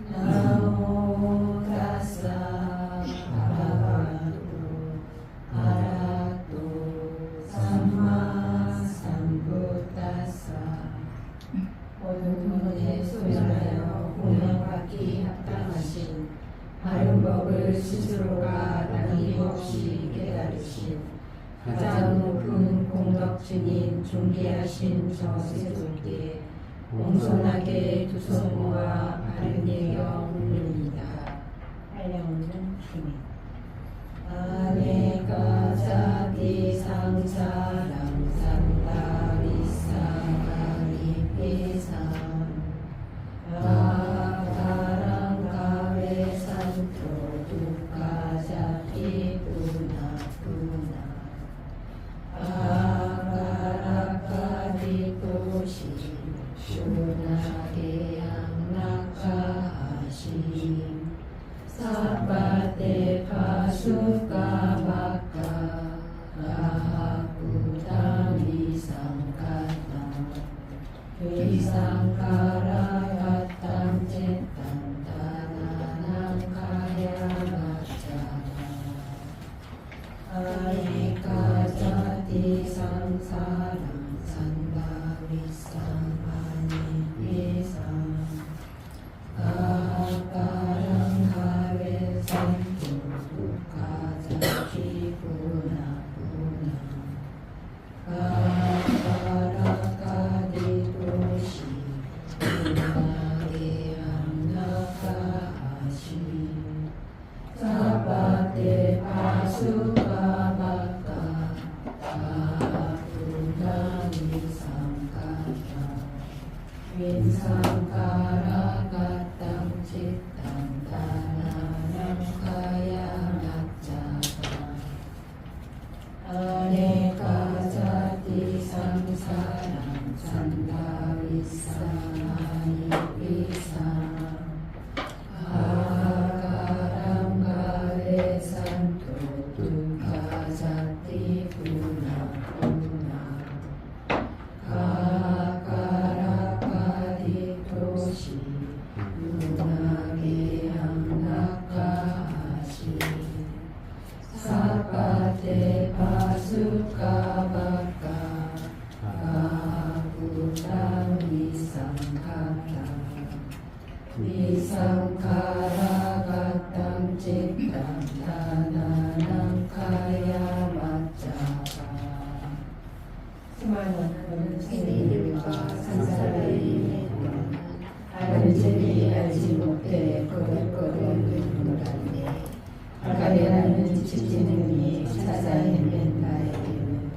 나모 타사 바라바도 아라도 삼마 삼부타사. 모든 문에 소멸하여 공양받기 합당하신 바른 법을 스스로가 남김없이 깨달으신 가장 높은 공덕주님 존귀하신 저 세존께 공손하게 두 손 모아 바른 예경 올립니다. 한량없는 힘. 아네가 자디 상사랑 산다리 사가리 피상 아가랑 가베 산토 두카자티 부나부나 아가라카디 도시 슈나게 양락하하시 사바데 파수가바카 라하쿠당 위상가당 위상가라가당 젠당 다나난 가야마자나 아니까자디 상사랑 산다위상하니 위상 아까랑 가베 산토 두카자키 부나부나 아까라카디 도시 부나게 암나카하시 사바데 파수가바카 아부당 위상가다 윈상가라가땅 치땅 다나남 가야마자가 아네가자디 상사랑 산다위사하니 위상 아가랑 가레 산토 두카자티 부나부나 아가라카디 도시 문하게 양락하하시 사바데 파수가바카 아부당 위상가다 위상가라가땅 찌땅 다나난 가야마자가. 수많은 생일과 산사를 아른제리 알지 못해 거들거들 눈물았네. 가래라는 지치는이 찾아 헤맨 나에게는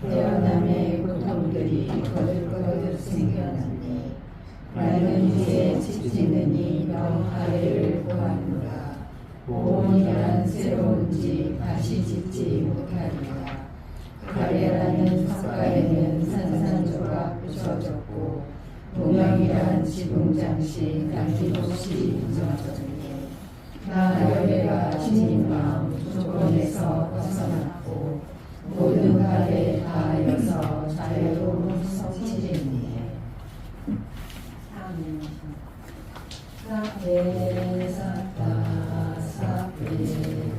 태어남의 고통들이 거들거들 생겨났네. 맑은 이에 지치는이 명하래를 보았노라. 보온이란 새로운지 다시 짓지 못하리라. 가래라는 성가에는 산산조각 부서졌고 동양이란 지붕장시 남김없이 무너졌네. 나 열애가 지닌 마음 조건에서 벗어났고 모든 가래 다하여서 자유로운 성취했네. 사베 사타 사베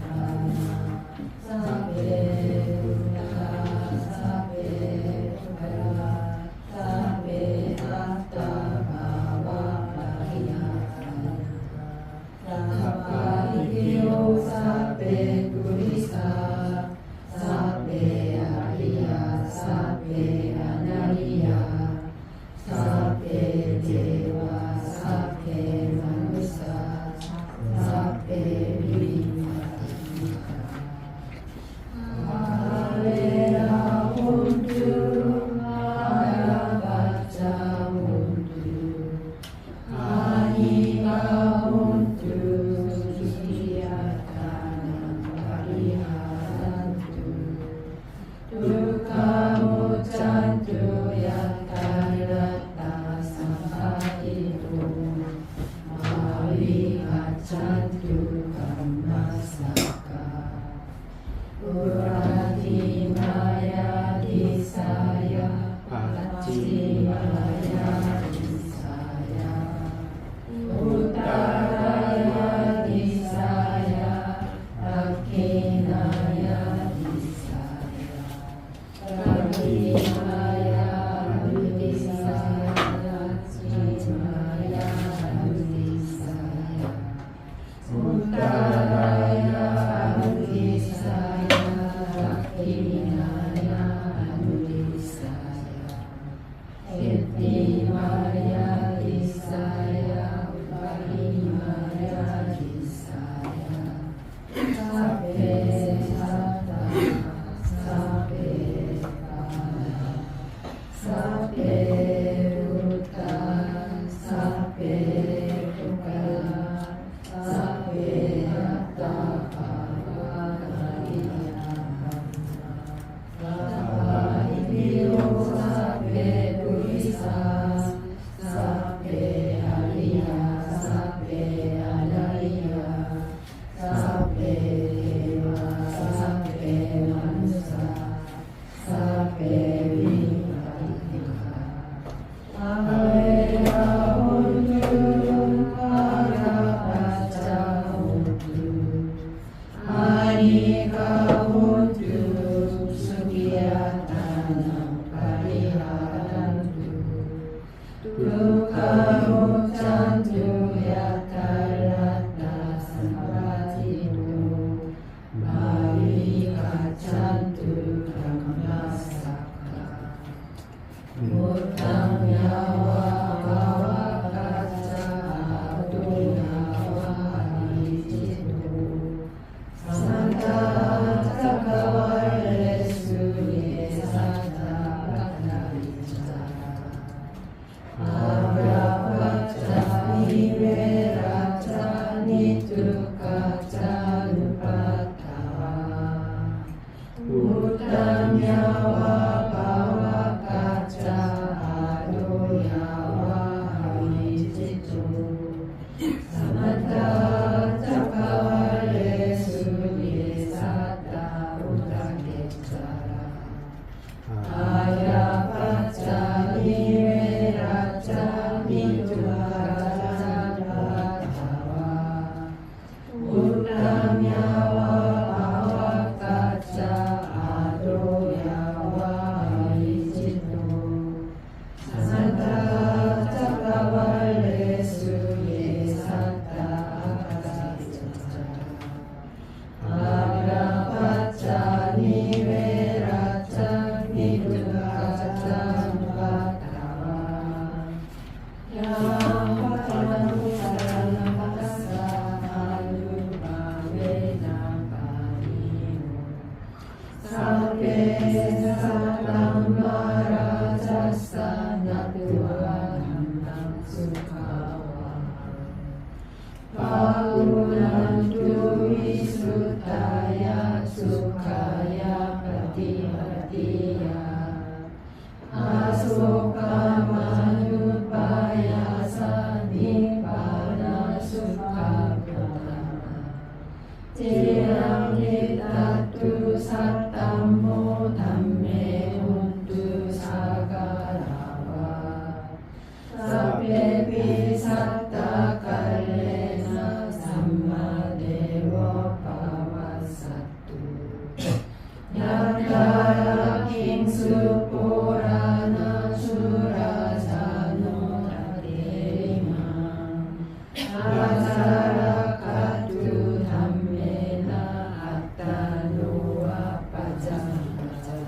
하나 사베 부나 사베 부가라 사베 아따 바와라야 사바이요 사베 구리사 사베 아리야 사베 아나리야 사베 제와 사베 마누사 사베 리마디카 아레라 온두 아야바자 온두 아니가 온두 기야타난 바리하란두 두카모찬두 야타라타 사파디도 마위가찬두 감마사카 우라디마야 디사야 파치마야 디사야 Purantu Visutaya Sukaya Pratipatiya Asoka Manupaya Nibbana Sukha Pratama Tirang Hitatu Sattammo Dhamme Huntu Sakarawa Sabbepi Satta Kalena Samma Dewa Pavasattu Yatara Kingsu Purana Surasano Tadirima Asara Katu Dhammena Attanuva Pajamata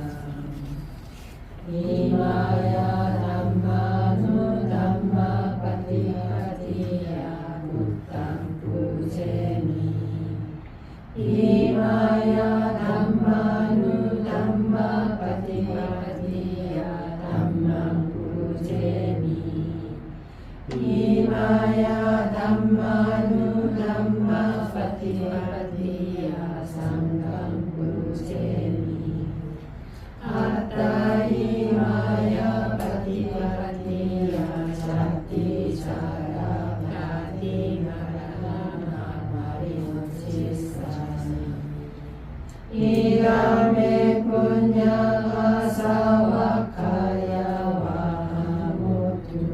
Imaya Dhammanu Dhamma Patipatiya Uttam Pujemi Imaya Dhammanu Dhamma Patipatiya Dhammam Pujemi Imaya Dhammanu Dhamma Patipatiya Sangham Pujemi Atta Imaya Patipatiya Jati Cara Prati Marana Marimuchisani Idame Punya Asavakaya Vahamutu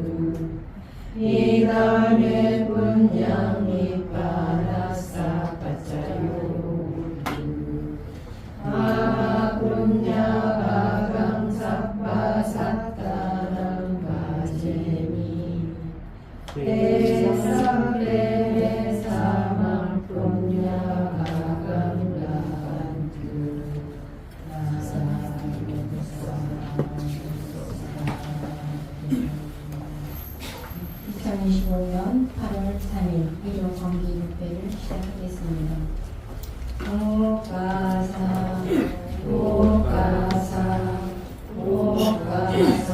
Idame Punya Nippanasa Pacayotu Maha Punya Bhagang Sabba Sattanam Bhajemi Te Sabbe Samam Punya Bhagang Lahantu 2025년 8월 3일 1호 정기 집회를 시작하겠습니다. 오가사 오가사 오가사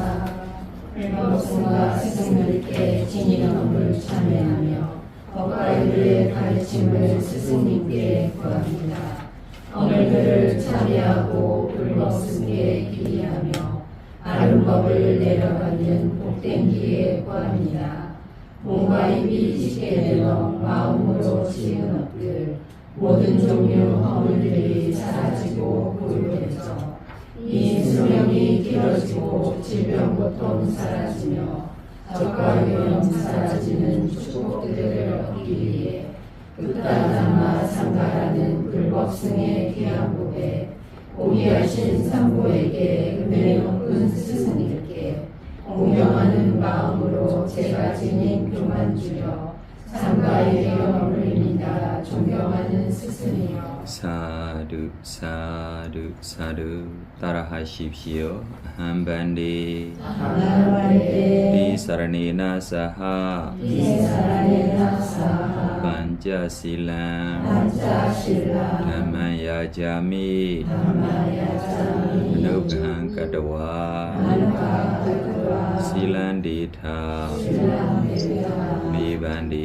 불법성과 스승님께 진리감을 참회하며 법가이들의 가르침을 스승님께 구합니다. 오늘들을 참회하고 불법승에 기리하며 바른 법을 내려받는 복된 기에 구합니다. 몸과 입이 찢게 되어 마음으로 지은 업들 모든 종류 허물들이 사라지고 고요해져 이 수명이 길어지고 질병 고통 사라지며 적과 위험 사라지는 축복들을 얻기 위해 부타담마 상가라는 불법승의 귀한 법에 공의하신 상보에게 은혜 높은 스승님께 공경하는 마음으로 제가 지닌 교만 주려 상가의 영혼을입니다. 존경하는 스승이여. 사두 사두 사두 따라하십시오. 한반디 비사라네나 사하 반자실람 담마야자미 누강가다와 실란디타 미반디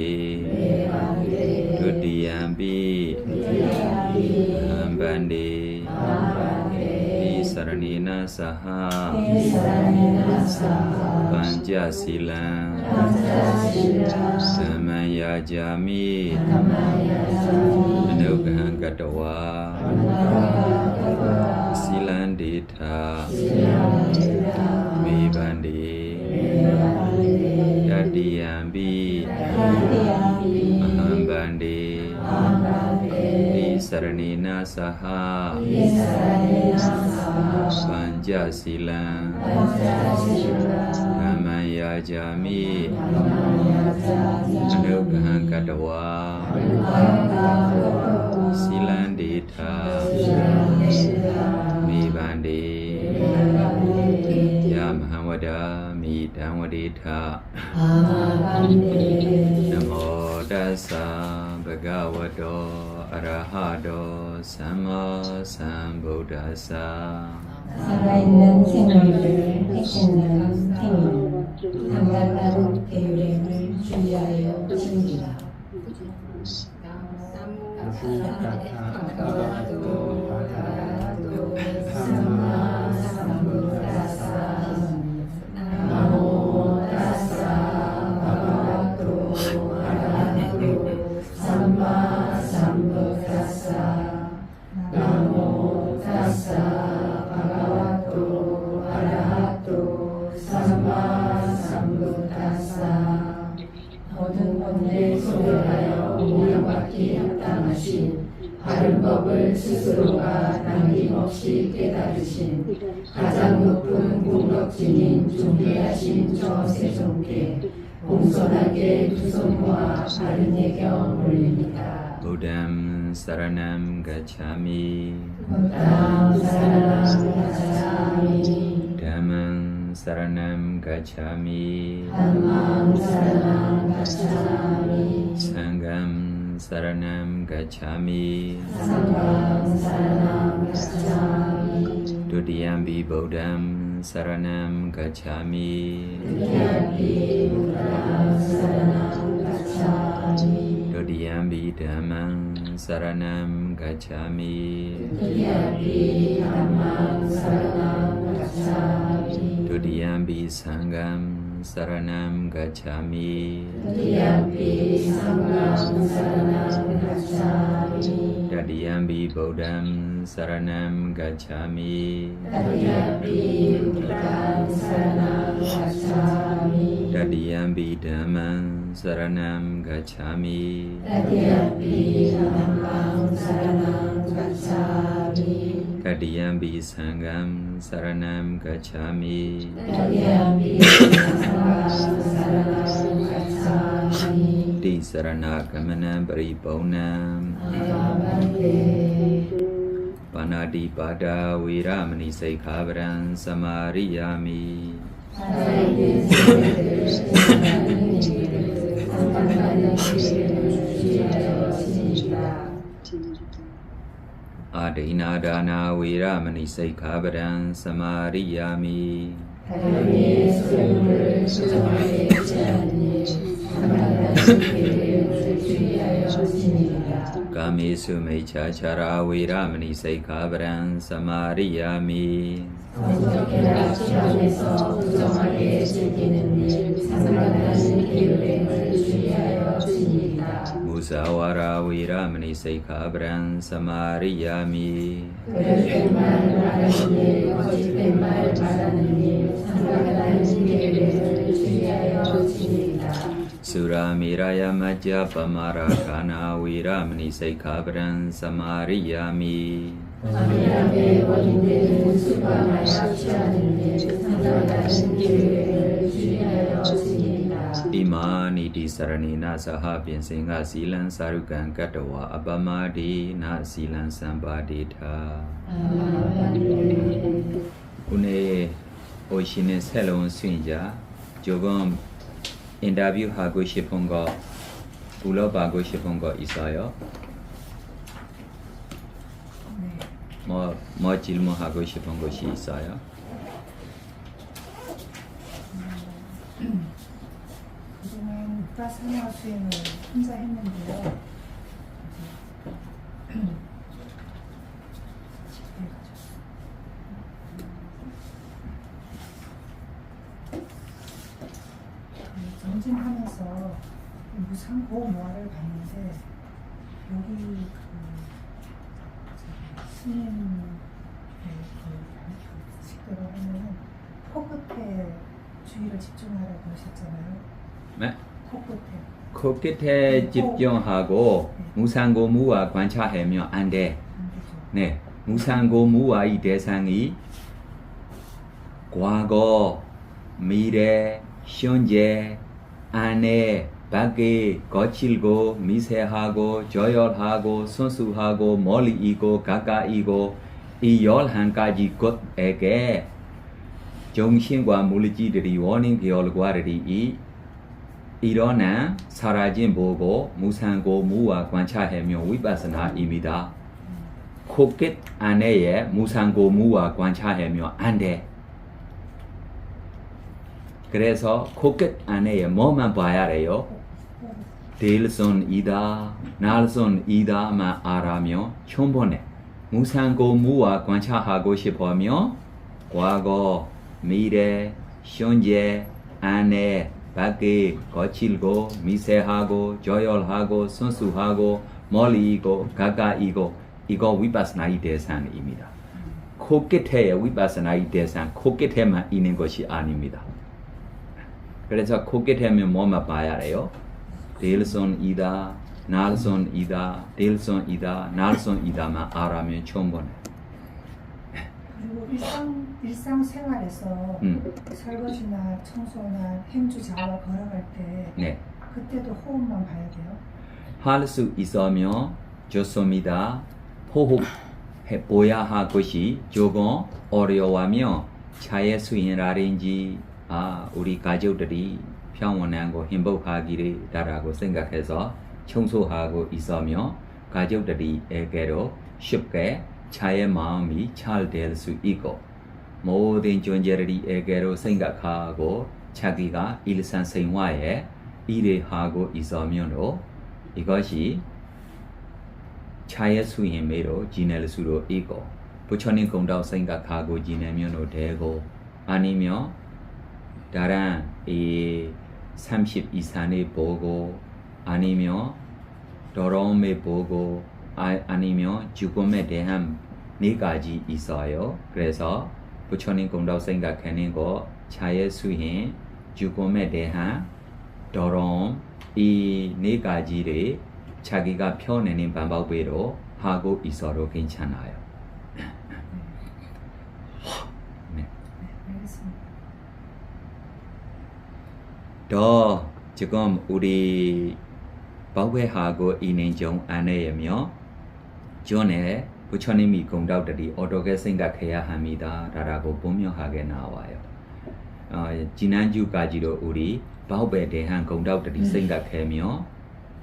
두디얌비 한반디 비사라네나 사하 반자실람 담마야자미 누강가다와 실란디타 미반디 Dadiambi Mahambandi Disaranina Saha Panjasilang Kamaya Jami Anugahan Kadawa Silandita Mibandi Yamhamada Midhamwadita Namo Tassa Bhagavato Arahado Samma Sambuddhassa 살아있는 생명을 핵심은 생일, 한간나루 대유행을 준비하여 칩니다. 모든 번뇌 소멸하여 공양받기 합당하신 바른 법을 스스로가 남김없이 깨달으신 가장 높은 공덕진인 존귀하신 저 세존께 공손하게 두 손 모아 바른 예경 올립니다. Buddham Saranam Gacchami 부담 사랑함 가자미 Dhammam Saranam Gacchami 담망 사랑함 가자미 Sangham Saranam Gacchami 상강 사랑함 가자미 Dutiyampi Buddham Saranam Gacchami 두티야피 부담 사랑함 가자미 Dutiyampi Dhammam Saranam Gacchami 두티야피 담망 사랑함 가자미 Dutiyampi Sangham Saranam Gacchami 두티야피 상강 사랑함 가자미 Tatiyampi Buddham Saranam Gacchami 두티야피 부담 사랑함 가자미 Tatiyampi Dhammam Saranam Gacchami 두티야피 담망 사랑함 가자미 Tatiyampi Sangham Saranam Gacchami 두티야피 상강 사랑함 가자미 Ti Sarana Gamanam Pariponnam 아반데 Panati Pada Viramani Saikhavaram Samariyami 살아있는 세계를 생각하는 일을 상상하는 기회를 주시하여 주시니까 Adinadana Viramani Saikhavaram Samariyami 다른이의 소유물을 수정하게 취하는 일 상상하는 기회를 주시하여 주시니까 Kamesu Mechachara Viramani Saikhavaram Samariyami 성적해라 취함에서 부정하게 즐기는 일 상상하는 기회를 주시하여 주시니까 Musawara Viramani Saikhavaram Samariyami 그릇된 말 말하는 일 거짓된 말 말하는 일 상상하는 기회를 주시하여 주시니까 Suramiraya Majja Pamarakana Viramani Saikhavaram Samariyami 아미람의 원인되는 술과 마약 취하는 일 상상하는 기회를 주시하여 주시니까 Imani Di Saranina Saha Piensinga Silan Sarukan Katawa Abamadi Na Silan Sambadita 아멘. 오늘 오시는 새로운 수인자 조금 인터뷰하고 싶은 거 물어보고 싶은 거 있어요? 뭐 질문하고 싶은 것이 있어요? 그동안 vipassana 수행을 혼자 했는데요. 전진하면서 무상보모화를 봤는데 여기 스님의 식대로 하면은 코끝에 주의를 집중하라고 하셨잖아요. 네? 코끝에 코끝에 집중하고 무상고무와 관찰하면 안 돼. 안 되죠. 네, 무상고무와의 대상이 과거, 미래, 현재, 안에, 밖에 거칠고 미세하고 조열하고 순수하고 멀리 있고 가까이고 이 11가지 것에게 정신과 물질들이 원인 결과들이 일어나 사라진 보고 무상고무와 관찰하며 위파스나입니다. 코끝 안에 무상고무와 관찰하며 안 돼. 그래서 코끝 안에 뭐만 봐야 해요? 델손 이다 날손 이다만 알아며 촌보네 무상고 무와 관찰하고 싶으며 과거 미래 현재 안에 밖에 거칠고 미세하고 조열하고 순수하고 멀리이고 가까이고 이거 위파스나의 대상입니다. 코끝에 위파스나의 대상 코끝에만 있는 것이 아닙니다. 그래서 코끝에면 뭐만 봐야 해요? 델손이다 날손이다 델손이다 날손이다만 알아면 충분해. 그리고 일상생활에서 설거지나 청소나 행주 자와 걸어갈 때 네. 그때도 호흡만 봐야 돼요. 할 수 있으면 좋습니다. 호흡해 보야 할 것이 조금 어려워하며 차의 수행이라든지 우리 가족들이 평온하고 행복하기를 바라고 생각해서 청소하고 있으며 가족들에게도 쉽게 차의 마음이 잘 될 수 있고 모든 존재들에게로 생각하고 자기가 일상생활에 일을 하고 있으면도 이것이 차의 수행으로 지낼 수도 있고 부처님 공덕 생각하고 지내면 되고 아니면 다른 30 이상을 보고 아니면 더러움을 보고 아니면 죽음에 대한 4가지 있어요. 그래서 부처님 공덕 생각하는 거 차의 수행, 죽음에 대한 더러움 이 4가지를 자기가 펴내는 방법으로 하고 있어도 괜찮아요. 네. 알겠습니다. 더 지금 우리 bảo vệ 하고 있는 중 안에며 전에 부처님이 공덕들이 어떻게 생각해야 합니다 라고 분명하게 나와요. 지난주까지도 우리 bảo vệ 대한 공덕들이 생각하며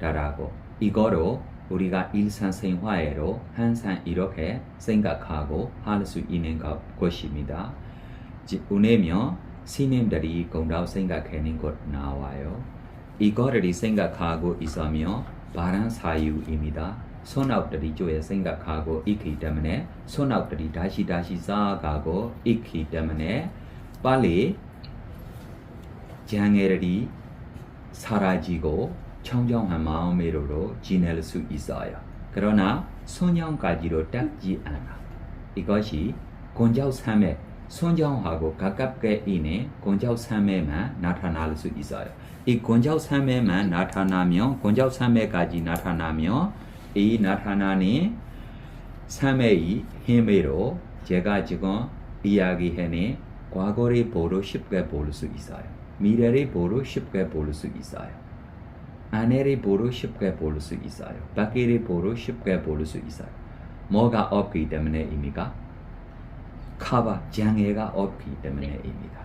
라고 이거로 우리가 일상생활로 항상 이렇게 생각하고 할 수 있는 것입니다. 오늘면 스님들이 공덕 생각하는 것 나와요. 이거를 생각하고 있으며 바른 사유입니다. 손아웃들이 조에 생각하고 있기 때문에 손아웃들이 다시 쌓아가고 있기 때문에 빨리 장애들이 사라지고 청정한 마음으로 지낼 수 있어요. 그러나 소년까지도 닦지 않아. 이것이 곤자우삼에 손정하고 가깝게 있는 곤자우삼에만 나타날 수 있어요. 이 곤자우삼에만 나타나면 곤자우삼에까지 나타나면 이 나타나는 삼의 힘으로 제가 지금 이야기하는 과거를 보러 쉽게 볼 수 있어요. 미래를 보러 쉽게 볼 수 있어요. 아내를 보러 쉽게 볼 수 있어요. 밖을 보러 쉽게 볼 수 있어요. 뭐가 없기 때문에입니까? 카바 장애가 없기 때문에입니다.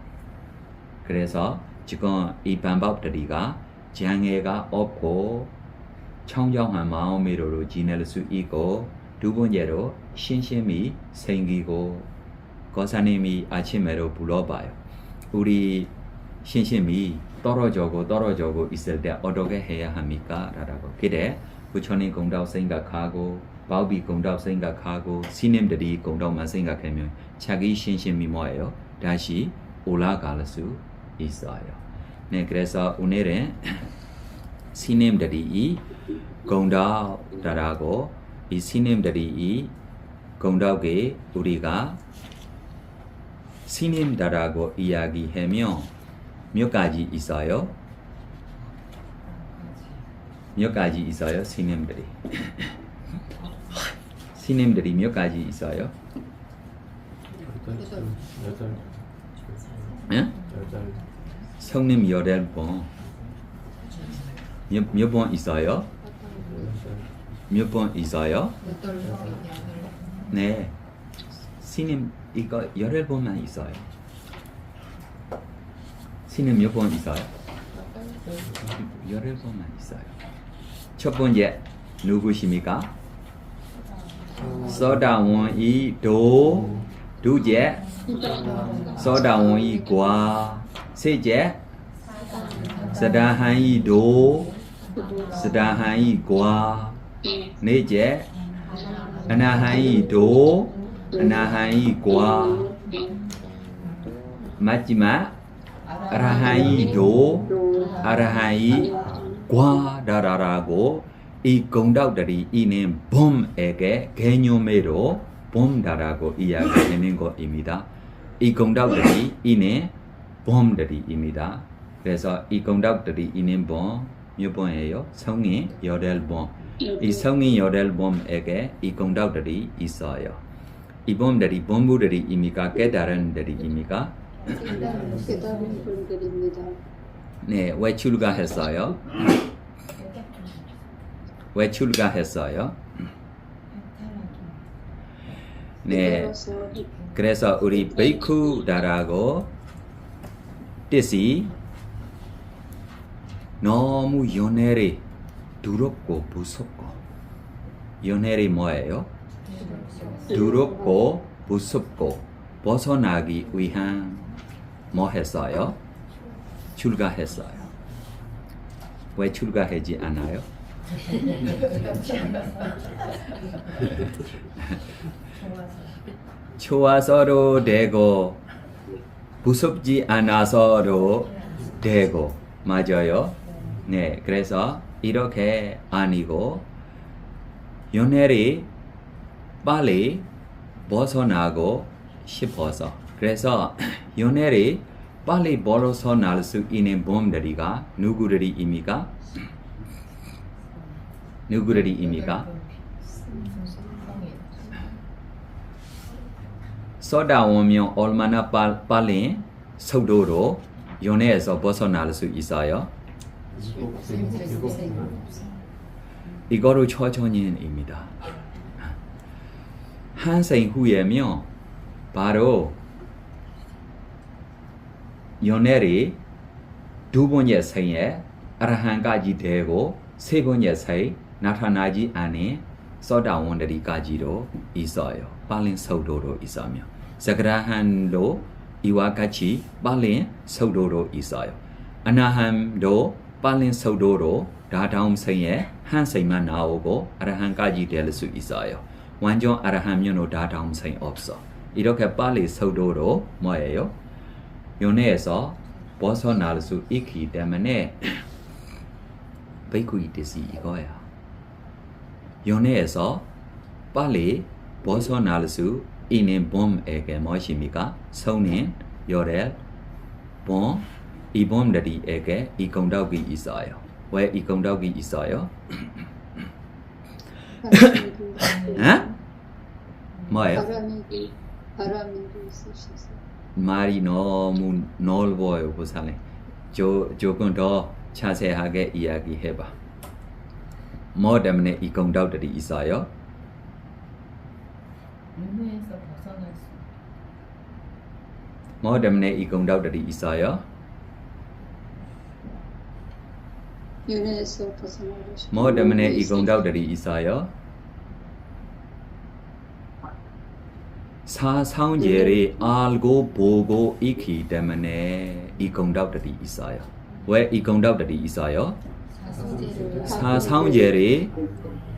그래서 지금 이 방법들이가 장애가 없고 청정한 마음으로 지낼 수 있고 두 번째로 신심이 생기고 거사님이 아침에로 불러봐요. 우리 신심이 떨어지고 있을 때 어떻게 해야 합니까? 라고. 그래 부처님 공덕 생각하고 바우비 공덕 생각하고 스님들이 공덕만 생각하면 자기 신심이 뭐예요? 다시 올라갈 수 있어요. 네, 그래서 오늘은 스님들이 이 공덕이라고 이 스님들이 이 공덕에 우리가 스님들하고 이야기하며 몇 가지 있어요? 몇 가지 있어요? 스님들이 스님들이 몇 가지 있어요? 예? 성님 8번 몇 번 있어요? 몇 번 있어요? 네 스님 이거 8번만 있어요. 스님 몇 번 있어요? 8번만 있어요. 첫 번째 누구십니까? 서다원이 도 두째 서다원이 과 셋째 서다한이 도 Sadahangi gua Neje Anahangi do Anahangi gua Majima Arahangi do Arahangi gua Dararago I gongdao dari ine bom ege genyo mero bom darago iya geningo imida I gongdao dari ine bom dari imida 그래서 이 공덕들이 있는 봄, 몇 번이에요? 성인 여덟 번. 이 성인 여덟 봄에게 이 공덕들이 있어요. 이 봄들이 본부들이 입니까? 깨달은 들이 입니까? 깨달은 분들입니다. 네, 왜 출가했어요? 왜 출가했어요? 네, 그래서 우리 베이쿠다라고 뜻이 너무 연애리 두렵고 무섭고 연애리 뭐예요? 두렵고 무섭고 벗어나기 위한 뭐 했어요? 출가했어요. 왜 출가하지 않아요? 좋아서도 되고 무섭지 않아서도 되고 맞아요. 네, 그래서 이렇게 아니고 연애를 빨리 벗어나고 싶어서 그래서 연애를 빨리 벗어날 수 있는 봄들이가 누구들이입니까? 누구들이입니까? 쏟아오면 얼마나 빨리 속도로 연애에서 벗어날 수 있어요? 이거로 초전인입니다. 한 생 후에면 바로 연애를 두 번째 생에 아라한까지 되고 세 번째 생 나타나지 않은 쏟아온들이까지도 있어요. 빨리 속도로 있으면 사그라한도 이와 같이 빨리 속도로 있어요. 아나함도 빨리 속도로 다다음 생에 한 생만 나오고 아라한까지 될 수 있어요. 완전 아라하면은 다다음 생 없어. 이렇게 빨리 속도로 뭐예요? 연애에서 벗어날 수 있기 때문에 베이쿠의 뜻이 이거야. 연애에서 빨리 벗어날 수 있는 봄에게 무엇입니까? 성인, 열애, 봄, 이 봄들이에게 이 공덕이 있어요. 왜 이 공덕이 있어요? 뭐예요? 바람이도 있으셔서. 말이 너무 넓어요, 보살님. 조금 더 자세하게 이야기해봐. 뭐 때문에 이 공덕들이 있어요? 연애에서 벗어날 수 뭐 때문에 이 공덕들이 있어요? 연애에서 벗어나고 싶어. 뭐 때문에 이 공덕들이 있어요? 사상제를 알고 보고 있기 때문에 이 공덕들이 있어요. 왜 이 공덕들이 있어요? 사상제를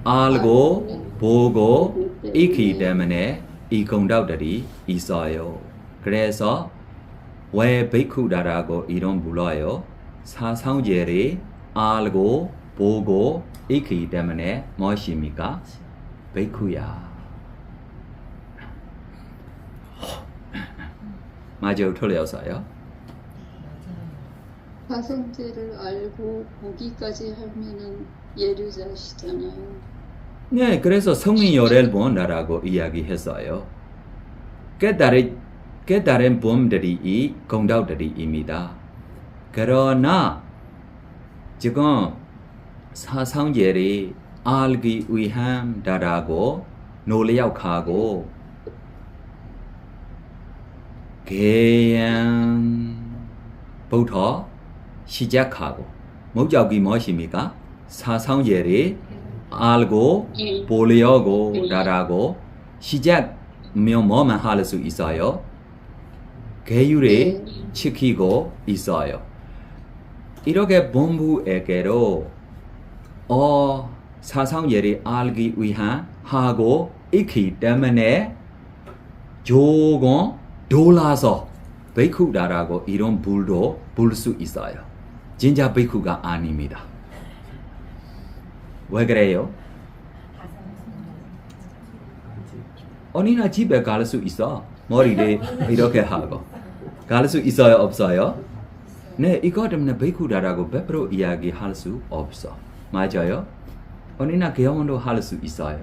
알고 보고 있기 때문에 이 공덕들이 있어요. 그래서 왜 베이쿠다라고 이름 불러요? 사상제를 알고 보고 있기 때문에 무엇입니까? 베이쿠야. 맞아요, 틀렸어요? 사성제를 알고 보기까지 하면은 예류자시잖아요. 네, 그래서 성인 열el본이라고 이야기했어요. 깨달은 봄들이 이 공덕들이입니다. 그러나 지금 사상제를 알기 위함이라고 노력하고 개양부터 시작하고 목적이 무엇입니까? 사상제를 알고 보려고 라고 시작하면 뭐만 할 수 있어요? 계율을 지키고 있어요. 이렇게 본부에게로 사상 예리 알기 위한 하고 있기 때문에 조금 돌아서 베이쿠다라고 이런 불도 불 수 있어요. 진짜 베이쿠가 아닙니다. 왜 그래요? 언니나 집에 갈 수 있어. 머리를 이렇게 하고 갈 수 있어요? 없어요? 네, 이거 때문에 베이쿠다라고 100% 이야기할 수 없어. 맞아요? 언니나 결혼도 할 수 있어요.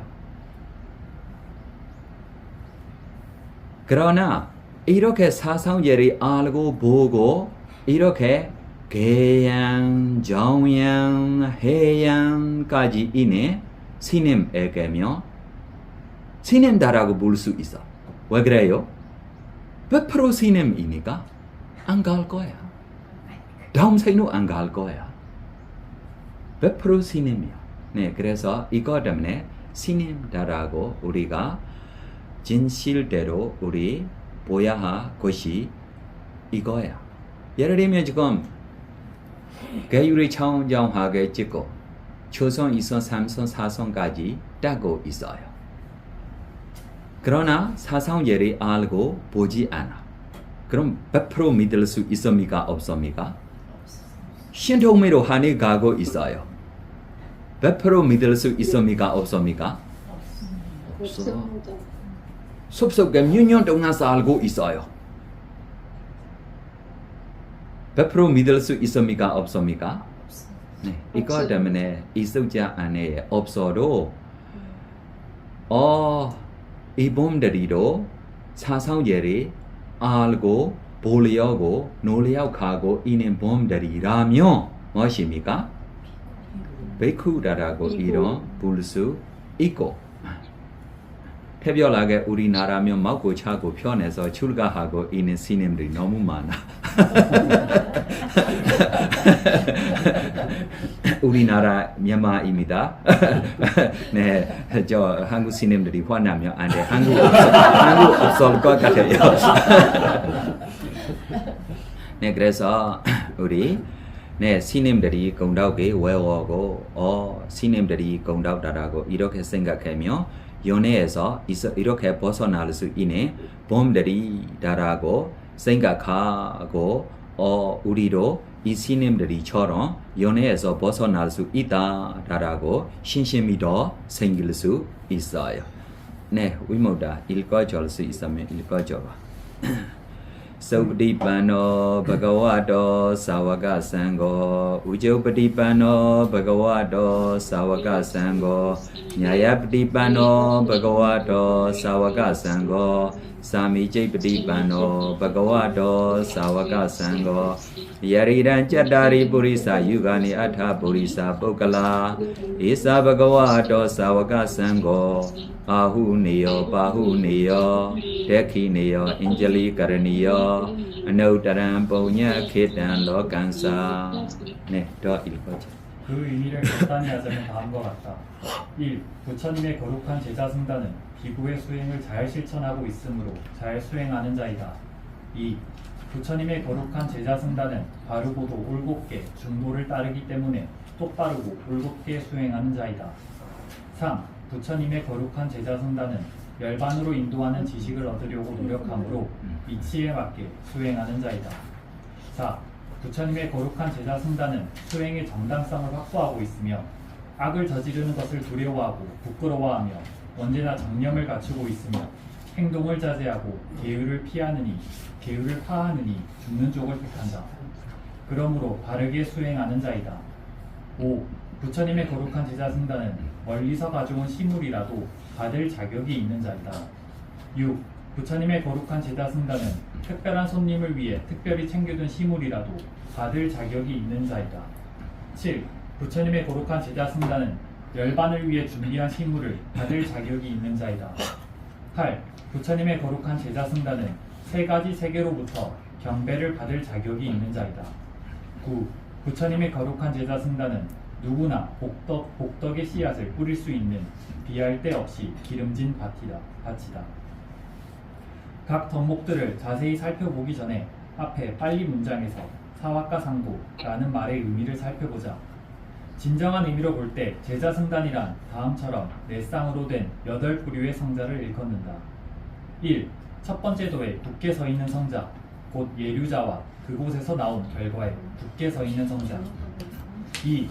그러나 이렇게 사상예를 알고 보고 이렇게 계양, 정양, 해양까지 있는 스님에게면 스님다라고 부를 수 있어. 왜 그래요? 100% 스님이니까 안 갈 거야. 다음 생도 안 갈 거야. 100% 스님이야. 네, 그래서 이거 때문에 스님다라고 우리가 진실대로 우리 보야 할 것이 이거야. 예를 들면 지금 개유리 청정하게 찍고 초선, 2선, 3선, 4선까지 따고 있어요. 그러나 사상예를 알고 보지 않아. 그럼 100% 믿을 수 있습니까? 없습니까? 신통미로 하늘 가고 있어요. 100% 믿을 수 있습니까? 없습니까? 없어. 숲속에 몇 년 동안 살고 있어요. 100% 믿을 수 있습니까? 없습니까? 네, 이거 때문에 이 숫자 안에 없어도 이분들이도 사상예를 알고 보려고 노력하고 있는 분들이라면 무엇입니까? 베이쿠다라고 이런 부를 수 있고 특별하게 우리나라면 먹고 자고 편해서 출가하고 있는 스님들이 너무 많아. 우리나라 미얀마입니다. 네, 저 한국 스님들이 화나면 안 돼. 한국 없을 것 같아요. 네, 그래서 우리 네, 스님들이 공덕을 외우고 스님들이 공덕다라고 이렇게 생각하며 연애에서 이렇게 벗어날 수 있는 범들이다라고 생각하고 우리도 이 스님들이처럼 연애에서 벗어날 수 있다라고 신심이 더 생길 수 있어요. 네, 위모다 읽어줄 수 있으면 읽어줘. Saupadipanno Bhagavato Savaka Sangho Ujjopadipanno Bhagavato Savaka Sangho Nyayapadipanno Bhagavato Savaka Sangho Samijjapadipanno Bhagavato Savaka Sangho Yaridan Chattari Purisa Yugani Atha Purisa Pukkala Isa Bhagavato Savaka Sangho Ahuneyo Bahuneyo Dekhineyo Anjali Karaniyo Anuttaram Punya Khitan Lokansa. 네, 더 읽어줘. 그 의미를 간단히 하자면 다음과 같다. 1. 부처님의 거룩한 제자 승단은 비구의 수행을 잘 실천하고 있으므로 잘 수행하는 자이다. 2. 부처님의 거룩한 제자 승단은 바르고도 올곧게 중도를 따르기 때문에 똑바르고 올곧게 수행하는 자이다. 3. 부처님의 거룩한 제자 승단은 열반으로 인도하는 지식을 얻으려고 노력하므로 이치에 맞게 수행하는 자이다. 4. 부처님의 거룩한 제자 승단은 수행의 정당성을 확보하고 있으며 악을 저지르는 것을 두려워하고 부끄러워하며 언제나 정념을 갖추고 있으며 행동을 자제하고 계율을 피하느니 계율을 파하느니 죽는 쪽을 택한다. 그러므로 바르게 수행하는 자이다. 5. 부처님의 거룩한 제자 승단은 멀리서 가져온 시물이라도 받을 자격이 있는 자이다. 6. 부처님의 거룩한 제자 승단은 특별한 손님을 위해 특별히 챙겨둔 시물이라도 받을 자격이 있는 자이다. 7. 부처님의 거룩한 제자 승단은 열반을 위해 준비한 시물을 받을 자격이 있는 자이다. 8. 부처님의 거룩한 제자 승단은 세 가지 세계로부터 경배를 받을 자격이 있는 자이다. 9. 부처님의 거룩한 제자 승단은 누구나 복덕의 씨앗을 뿌릴 수 있는 비할 데 없이 기름진 밭이다. 각 덕목들을 자세히 살펴보기 전에 앞에 빨리 문장에서 사와카 상도라는 말의 의미를 살펴보자. 진정한 의미로 볼 때 제자 승단이란 다음처럼 네 쌍으로 된 8부류의 성자를 일컫는다. 1. 첫 번째 도에 굳게 서 있는 성자, 곧 예류자와 그곳에서 나온 결과에 굳게 서 있는 성자. 2.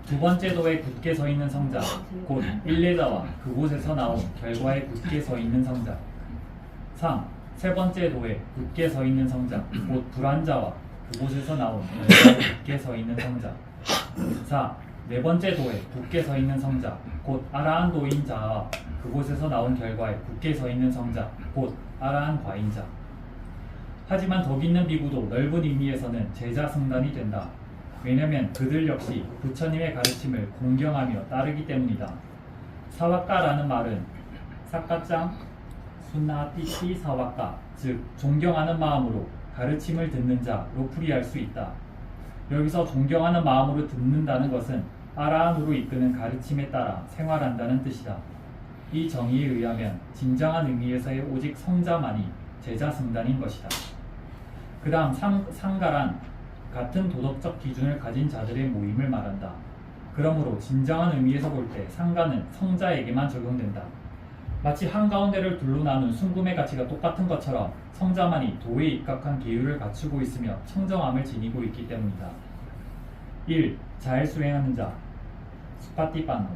두 번째 도에 굳게 서 있는 성자, 곧 일례자와 그곳에서 나온 결과에 굳게 서 있는 성자. 3. 세 번째 도에 굳게 서 있는 성자, 곧 불안자와 그곳에서 나온 결과에 굳게 서 있는 성자. 4. 네 번째 도에 굳게 서 있는 성자, 곧 아라한 도인 자와 그곳에서 나온 결과에 굳게 서 있는 성자, 곧 아라한 과인자. 하지만 덕 있는 비구도 넓은 의미에서는 제자 승단이 된다. 왜냐면 그들 역시 부처님의 가르침을 공경하며 따르기 때문이다. 사와까라는 말은 사까짱 순나띠띠 사와까, 즉 존경하는 마음으로 가르침을 듣는 자로 풀이할 수 있다. 여기서 존경하는 마음으로 듣는다는 것은 아라한으로 이끄는 가르침에 따라 생활한다는 뜻이다. 이 정의에 의하면 진정한 의미에서의 오직 성자만이 제자 승단인 것이다. 그 다음 상가란 같은 도덕적 기준을 가진 자들의 모임을 말한다. 그러므로 진정한 의미에서 볼 때 상가는 성자에게만 적용된다. 마치 한가운데를 둘로 나눈 순금의 가치가 똑같은 것처럼 성자만이 도에 입각한 계율을 갖추고 있으며 청정함을 지니고 있기 때문이다. 1. 잘 수행하는 자 수파티빤노.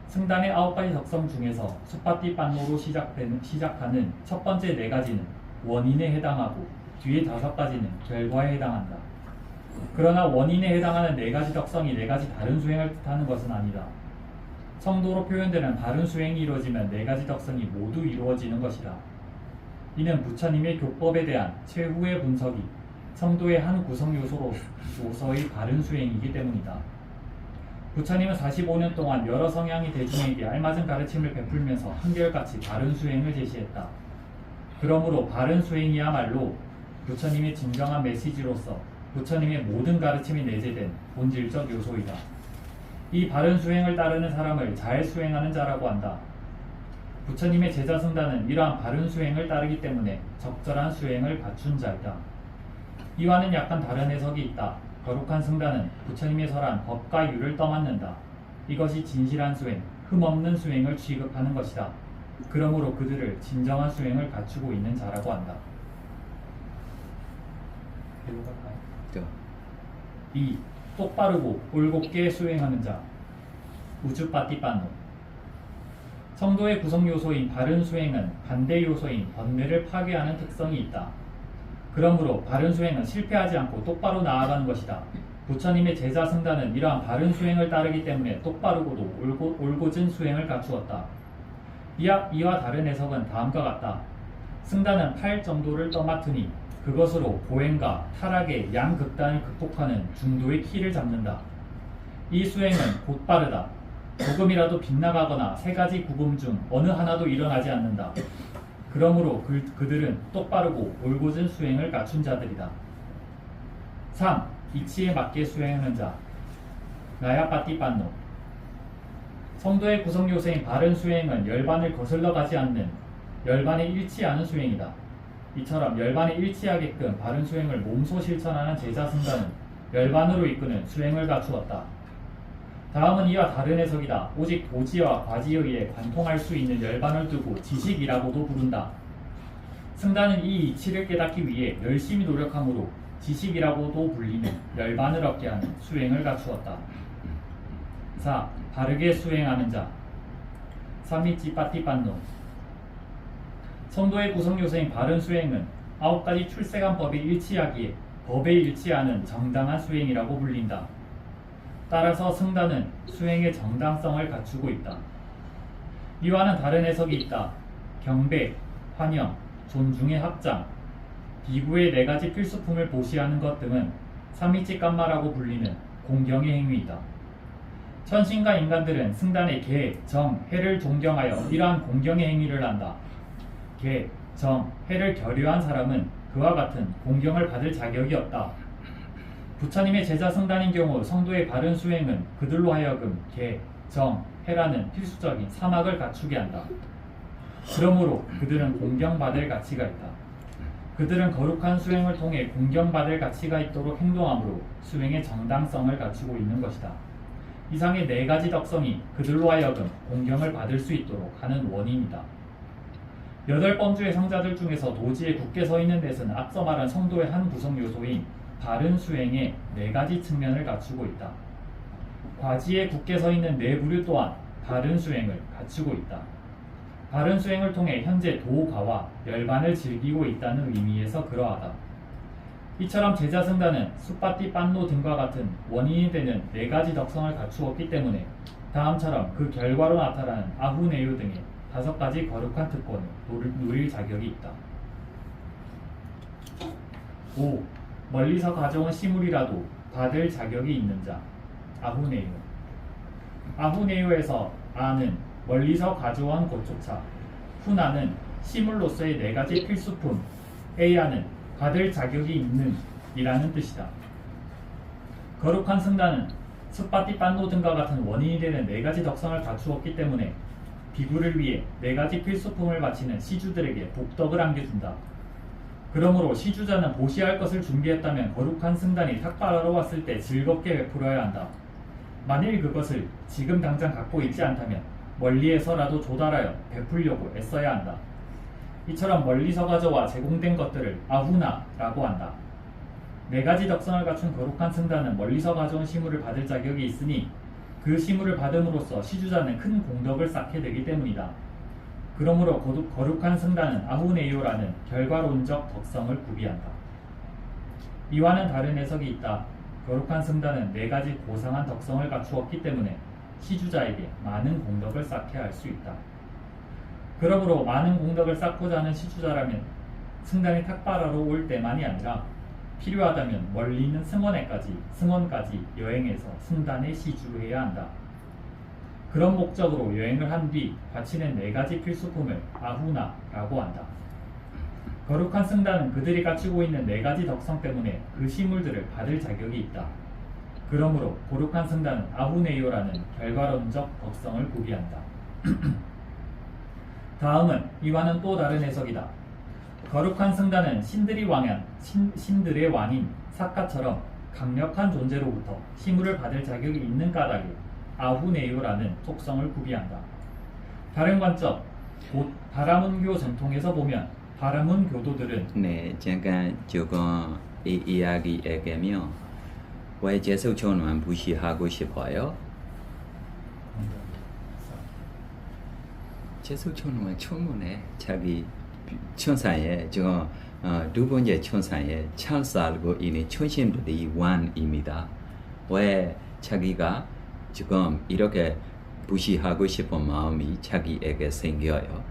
승단의 9가지 덕성 중에서 수파티빤노로 시작하는 첫 번째 4가지는 원인에 해당하고 뒤에 5가지는 결과에 해당한다. 그러나 원인에 해당하는 4가지 덕성이 4가지 다른 수행을 뜻하는 것은 아니다. 성도로 표현되는 바른 수행이 이루어지면 4가지 덕성이 모두 이루어지는 것이다. 이는 부처님의 교법에 대한 최후의 분석이 성도의 한 구성 요소로서의 바른 수행이기 때문이다. 부처님은 45년 동안 여러 성향의 대중에게 알맞은 가르침을 베풀면서 한결같이 바른 수행을 제시했다. 그러므로 바른 수행이야말로 부처님의 진정한 메시지로서 부처님의 모든 가르침이 내재된 본질적 요소이다. 이 바른 수행을 따르는 사람을 잘 수행하는 자라고 한다. 부처님의 제자 승단은 이러한 바른 수행을 따르기 때문에 적절한 수행을 갖춘 자이다. 이와는 약간 다른 해석이 있다. 거룩한 승단은 부처님의 설한 법과 유를 떠맡는다. 이것이 진실한 수행, 흠없는 수행을 취급하는 것이다. 그러므로 그들을 진정한 수행을 갖추고 있는 자라고 한다. 2. 똑바르고 올곧게 수행하는 자 우주파티빠노. 성도의 구성 요소인 바른 수행은 반대 요소인 번뇌를 파괴하는 특성이 있다. 그러므로 바른 수행은 실패하지 않고 똑바로 나아가는 것이다. 부처님의 제자 승단은 이러한 바른 수행을 따르기 때문에 똑바르고도 올곧은 수행을 갖추었다. 이와 다른 해석은 다음과 같다. 승단은 8 정도를 떠맡으니 그것으로 보행과 타락의 양극단을 극복하는 중도의 키를 잡는다. 이 수행은 곧 빠르다. 조금이라도 빗나가거나 3가지 구금 중 어느 하나도 일어나지 않는다. 그러므로 그들은 똑바르고 올곧은 수행을 갖춘 자들이다. 3. 이치에 맞게 수행하는 자 나야파티빤노. 성도의 구성 요소인 바른 수행은 열반을 거슬러 가지 않는 열반에 일치하는 수행이다. 이처럼 열반에 일치하게끔 바른 수행을 몸소 실천하는 제자 승단은 열반으로 이끄는 수행을 갖추었다. 다음은 이와 다른 해석이다. 오직 도지와 과지에 의해 관통할 수 있는 열반을 두고 지식이라고도 부른다. 승단은 이 이치를 깨닫기 위해 열심히 노력함으로 지식이라고도 불리는 열반을 얻게 하는 수행을 갖추었다. 4. 바르게 수행하는 자 사미치파티빤노. 성도의 구성 요소인 바른 수행은 9가지 출세간 법에 일치하기에 법에 일치하는 정당한 수행이라고 불린다. 따라서 승단은 수행의 정당성을 갖추고 있다. 이와는 다른 해석이 있다. 경배, 환영, 존중의 합장, 비구의 4가지 필수품을 보시하는 것 등은 삼위치깐마라고 불리는 공경의 행위이다. 천신과 인간들은 승단의 계, 정, 해를 존경하여 이러한 공경의 행위를 한다. 계, 정, 해를 결여한 사람은 그와 같은 공경을 받을 자격이 없다. 부처님의 제자 승단인 경우 성도의 바른 수행은 그들로 하여금 계, 정, 해라는 필수적인 3학을 갖추게 한다. 그러므로 그들은 공경받을 가치가 있다. 그들은 거룩한 수행을 통해 공경받을 가치가 있도록 행동함으로 수행의 정당성을 갖추고 있는 것이다. 이상의 네 가지 덕성이 그들로 하여금 공경을 받을 수 있도록 하는 원인이다. 8범주의 성자들 중에서 도지에 굳게 서 있는 넷은 앞서 말한 성도의 한 구성 요소인 바른 수행의 4가지 측면을 갖추고 있다. 과지에 굳게 서 있는 네 부류 또한 바른 수행을 갖추고 있다. 바른 수행을 통해 현재 도가와 열반을 즐기고 있다는 의미에서 그러하다. 이처럼 제자승단은 숫바띠 빤노 등과 같은 원인이 되는 4가지 덕성을 갖추었기 때문에 다음처럼 그 결과로 나타나는 아후네유 등의 5가지 거룩한 특권을 누릴 자격이 있다. 5. 멀리서 가져온 시물이라도 받을 자격이 있는 자. 아후네유. 아후네유에서 아는 멀리서 가져온 고초차, 후나는 시물로서의 4가지 필수품, 에야는 받을 자격이 있는 이라는 뜻이다. 거룩한 승단은 숫바띠 빤노 등과 같은 원인이 되는 4가지 덕성을 갖추었기 때문에 비구를 위해 4가지 필수품을 바치는 시주들에게 복덕을 안겨준다. 그러므로 시주자는 보시할 것을 준비했다면 거룩한 승단이 탁발하러 왔을 때 즐겁게 베풀어야 한다. 만일 그것을 지금 당장 갖고 있지 않다면 멀리에서라도 조달하여 베풀려고 애써야 한다. 이처럼 멀리서 가져와 제공된 것들을 아후나라고 한다. 4가지 덕성을 갖춘 거룩한 승단은 멀리서 가져온 시물을 받을 자격이 있으니 그 시물을 받음으로써 시주자는 큰 공덕을 쌓게 되기 때문이다. 그러므로 거룩한 승단은 아후네요라는 결과론적 덕성을 구비한다. 이와는 다른 해석이 있다. 거룩한 승단은 4가지 고상한 덕성을 갖추었기 때문에 시주자에게 많은 공덕을 쌓게 할 수 있다. 그러므로 많은 공덕을 쌓고자 하는 시주자라면 승단이 탁발하러 올 때만이 아니라 필요하다면 멀리 있는 승원까지 여행해서 승단에 시주해야 한다. 그런 목적으로 여행을 한 뒤 바치는 4가지 필수품을 아후나라고 한다. 거룩한 승단은 그들이 갖추고 있는 4가지 덕성 때문에 그 시물들을 받을 자격이 있다. 그러므로 거룩한 승단은 아후네요라는 결과론적 덕성을 구비한다. 다음은 이와는 또 다른 해석이다. 거룩한 승단은 신들의 왕인 사카처럼 강력한 존재로부터 시물을 받을 자격이 있는 까닭에 아후네요라는 속성을 구비한다. 다른 관점, 곧 바라문교 전통에서 보면 바라문 교도들은 네, 잠깐 조금 이 이야기에게며 왜 제수촌만 무시하고 싶어요? 제수촌만 충분해. 자기 천사에 두 번째 천사에 잘 살고 있는 천신들이 왕입니다. 왜 자기가 지금 이렇게 무시하고 싶은 마음이 자기에게 생겨요?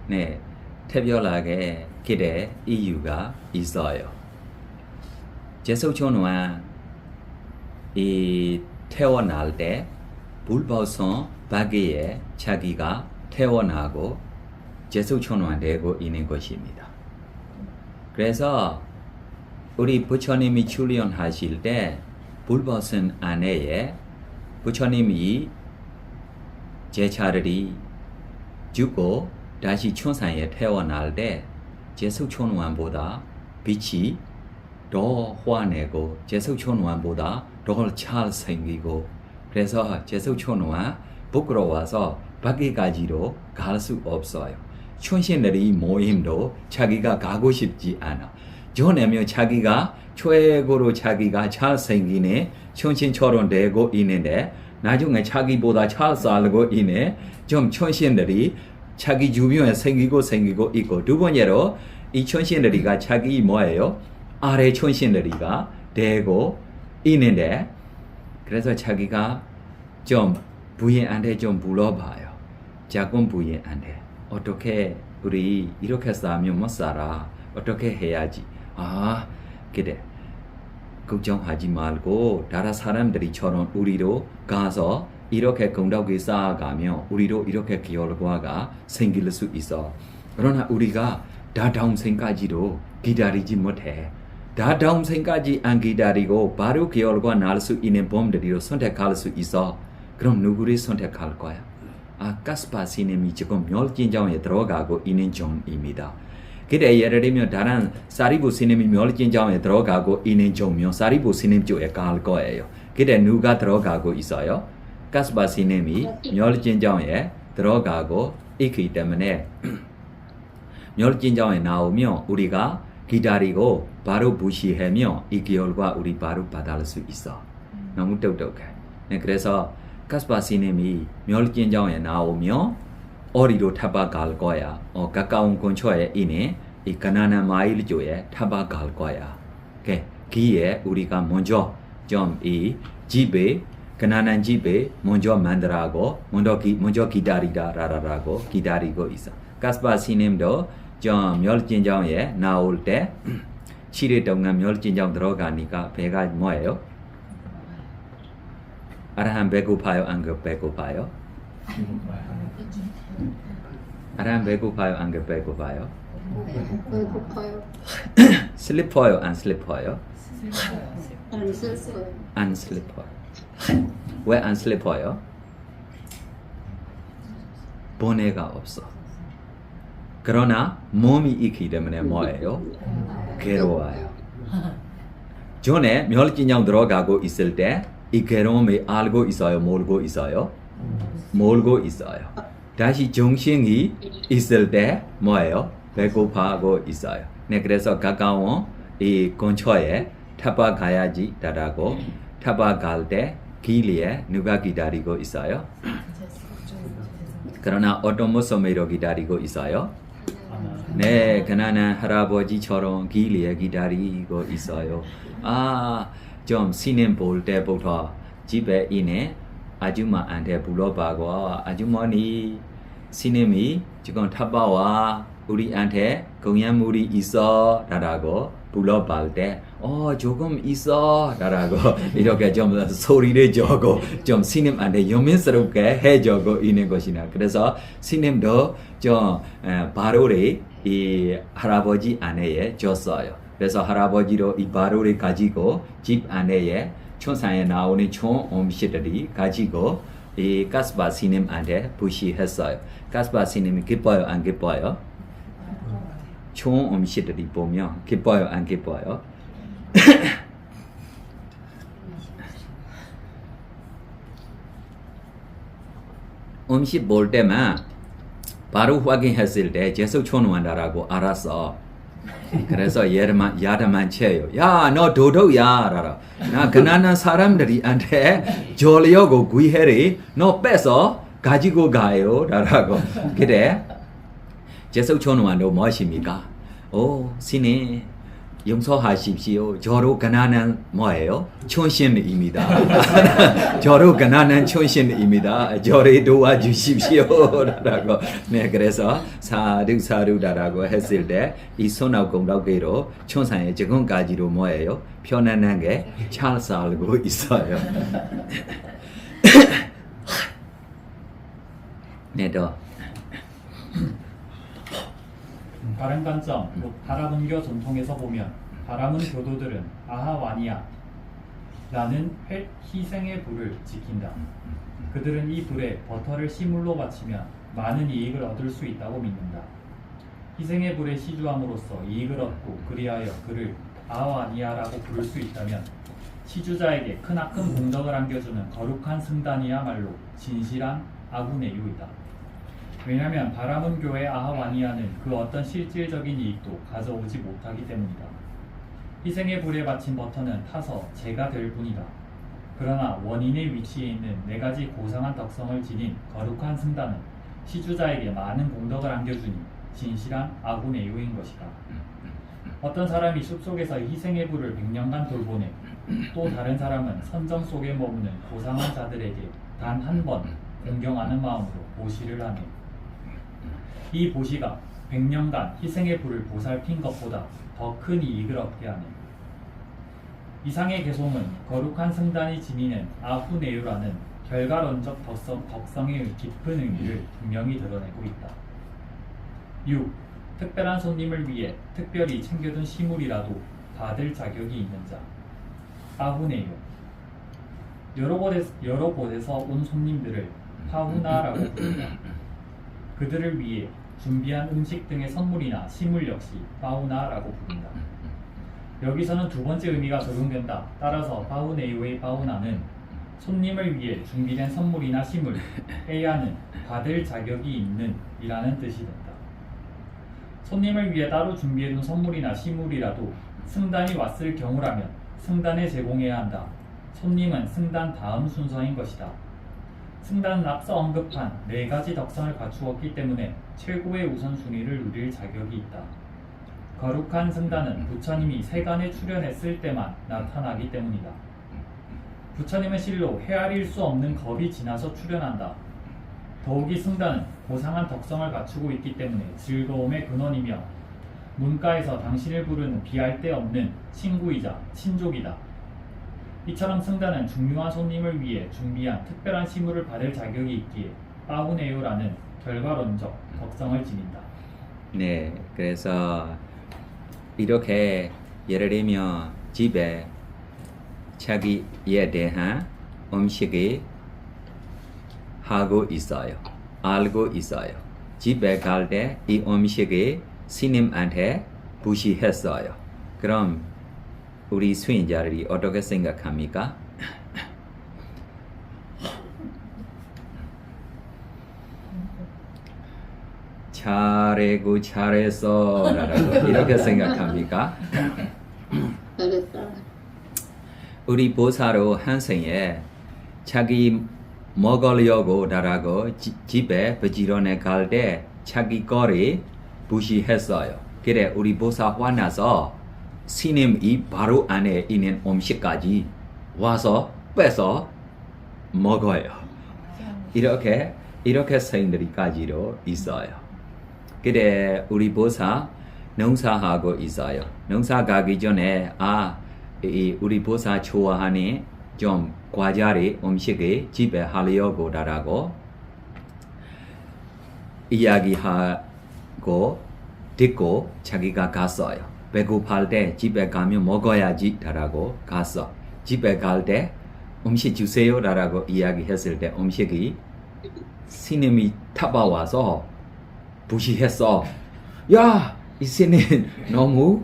네, 특별하게 기대 이유가 있어요. 제수촌은 이 태어날 때 불법성 밖에 자기가 태어나고 제수촌은 되고 있는 것입니다. 그래서 우리 부처님이 출연하실 때 불법성 안에 부처님이 제자들이 죽고 다시 천상에 태어날 때 제수촌원보다 빛이 더 환하고 제수촌원보다 더 잘생기고 그래서 제수촌원 부끄러워서 밖에까지도 갈 수 없어요. 천신들이 모임도 자기가 가고 싶지 않아. 전에면 자기가 최고로 자기가 잘생기네 천신처럼 되고 있는데 나중에 자기보다 잘 살고 있네 좀 천신들이 자기 주변에 생기고 있고 두 번째로 이 천신들이가 자기 뭐예요? 아래 천신들이가 되고 있는데 그래서 자기가 좀 부인한테 좀 물어봐요. 자꾸 부인한테 어떻게 우리 이렇게 살면 못 살아? 어떻게 해야지? 그래 걱정하지 말고 다른 사람들이처럼 우리도 가서 이렇게 공덕을 쌓아가며 우리도 이렇게 결과가 생길 수 있어. 그러나 우리가 다다음 생까지도 기다리지 못해. 다다음 생까지 안 기다리고 바로 결과 날 수 있는 범들이로 선택할 수 있어. 그럼 누구를 선택할 거야? 가스파 스님이 지금 멸진장에 들어가고 있는 중입니다. 그때 예를 들면 다른 사리부 스님이 멸진장에 들어가고 있는 종면 사리부 스님 쪽에 갈 거예요. 그때 누가 들어가고 있어요? 가스바 스님이 멸진장에 들어가고 있기 때문에 멸진장에 나오면 우리가 기다리고 바로 무시하면 이 결과 우리 바로 받을 수 있어. 너무 똑똑해. 네, 그래서 가스바 스님이 멸진장에 나오면 어디로 타박갈 거야. 가까운 근처에 있는 이 가나나 마일 쪽에 타박갈 거야. 오케이. 기에 우리가 먼저 좀 이 집에 가나나 집에 먼저 만들라고 먼저 기다리다라라고 기다리고 있어. 가스바 스님도 좀 멸진장에 나올 때 7일 동안 멸진장 들어가니까 배가 뭐예요? 아라한 배고파요? 안 배고파요? 아라한 배고파요? 안 배고파요? 배고파요. 슬리퍼요? 안 슬리퍼요? 안 슬퍼요. 안 슬리퍼요. 왜 안 슬리퍼요? 번뇌가 없어. 그러나 몸이 있기 때문에 뭐예요? 괴로워요. 전에 멸진장 들어가고 있을 때 이 괴로움이 알고 있어요? 모르고 있어요? 모르고 있어요. 다시 정신이 있을 때 뭐예요? 배고파하고 있어요. 네, 그래서 가까운 이 근처에 타바 가야지 라고 타바 갈 때 길에 누가 기다리고 있어요? 그러나 어떤 모습으로 기다리고 있어요? 네, 가난한 할아버지처럼 길에 기다리고 있어요. 좀 스님 볼 때부터 집에 있는 아줌마한테 불러봐고 아주머니 스님이 지금 타바와 우리한테 공양물이 있어 라고 불러볼 때 조금 있어 라고 이렇게 좀 소리를 주고 좀 스님한테 영민스럽게 해주고 있는 것이나 그래서 스님도 좀 바로를 이 할아버지 아내에 줬어요. 그래서 할아버지도 이 바로를 가지고 집 안에 천상에 나오는 총 음식들이 가지고 이 가스바 스님한테 부시했어요. 가스바 스님이 기뻐요? 안 기뻐요? 총 음식들이 보면 기뻐요? 안 기뻐요? 음식 볼 때만 바로 확인했을 때 계속 천원한다라고 알았어. 그래서 야다만 쳐요. 야, 너 도둑야 라라. 나 가난한 사람들이한테 졸려고 구해리 너 뺏어 가지고 가요 라라고. 그래 계속 천원도 무엇입니까? 스님 용서하십시오. 저로 가난한 뭐예요? 촌신입니다. 저로 가난한 촌신입니다. 저를 도와주십시오. 라고. 네, 그래서 사두라고 했을 때 이 손아공덕기로 천상에 지금까지도 뭐예요? 편안하게 잘 살고 있어요. 네, 더. 다른 관점, 곧 바라문교 전통에서 보면 바라문 교도들은 아하와니아 라는 희생의 불을 지킨다. 그들은 이 불에 버터를 시물로 바치면 많은 이익을 얻을 수 있다고 믿는다. 희생의 불에 시주함으로써 이익을 얻고 그리하여 그를 아하와니아라고 부를 수 있다면 시주자에게 크나큰 공덕을 안겨주는 거룩한 승단이야말로 진실한 아구네유이다. 왜냐하면 바라문교의 아하와니아는 그 어떤 실질적인 이익도 가져오지 못하기 때문이다. 희생의 불에 바친 버터는 타서 재가 될 뿐이다. 그러나 원인의 위치에 있는 4가지 고상한 덕성을 지닌 거룩한 승단은 시주자에게 많은 공덕을 안겨주니 진실한 아구네유인 것이다. 어떤 사람이 숲속에서 희생의 불을 100년간 돌보내 또 다른 사람은 선정 속에 머무는 고상한 자들에게 단 한 번 공경하는 마음으로 보시를 하네. 이 보시가 100년간 희생의 불을 보살핀 것보다 더 큰 이익을 얻게 하네. 이상의 개송은 거룩한 승단이 지니는 아후네유라는 결과론적 덕성의 깊은 의미를 분명히 드러내고 있다. 6. 특별한 손님을 위해 특별히 챙겨둔 시물이라도 받을 자격이 있는 자. 아후네유. 여러 곳에서 온 손님들을 파후나라고 부른다. 그들을 위해 준비한 음식 등의 선물이나 시물 역시 바우나라고 부른다. 여기서는 두 번째 의미가 적용된다. 따라서 바우네이오의 바우나는 손님을 위해 준비된 선물이나 시물, 에야는 받을 자격이 있는 이라는 뜻이 된다. 손님을 위해 따로 준비해둔 선물이나 시물이라도 승단이 왔을 경우라면 승단에 제공해야 한다. 손님은 승단 다음 순서인 것이다. 승단은 앞서 언급한 4가지 덕성을 갖추었기 때문에 최고의 우선순위를 누릴 자격이 있다. 거룩한 승단은 부처님이 세간에 출현했을 때만 나타나기 때문이다. 부처님은 실로 헤아릴 수 없는 겁이 지나서 출현한다. 더욱이 승단은 고상한 덕성을 갖추고 있기 때문에 즐거움의 근원이며 문가에서 당신을 부르는 비할 데 없는 친구이자 친족이다. 이처럼 승단은 중요한 손님을 위해 준비한 특별한 시물을 받을 자격이 있기에 빠우네요라는 결과론적 덕성을 지닌다. 네, 그래서 이렇게 예를 들면 집에 자기에 대한 음식이 하고 있어요. 알고 있어요. 집에 갈 때 이 음식이 스님한테 부시했어요. 그럼 우리 수행자들이 어떻게 생각합니까? 잘하고 잘했어 라고 이렇게 생각합니까? 잘했다. 우리 보사로 한 생에 자기 먹으려고 나라고 집에 부지런히 갈 때 자기 거리 부시했어요. 그래 우리 보사 화나서 스님이 바로 안에 있는 음식까지 와서 빼서 먹어요. 이렇게 생들이까지도 있어요. 그래 우리 보사 농사하고 있어요. 농사 가기 전에 우리 보사 좋아하는 좀 과자리 음식이 집에 하려고 나라고 이야기하고 듣고 자기가 갔어요. 배고플 때 집에 가면 먹어야지 라고 갔어. 집에 갈 때 음식 주세요 라고 이야기했을 때 음식이 스님이 타봐와서 부시했어. 야! 이 스님 너무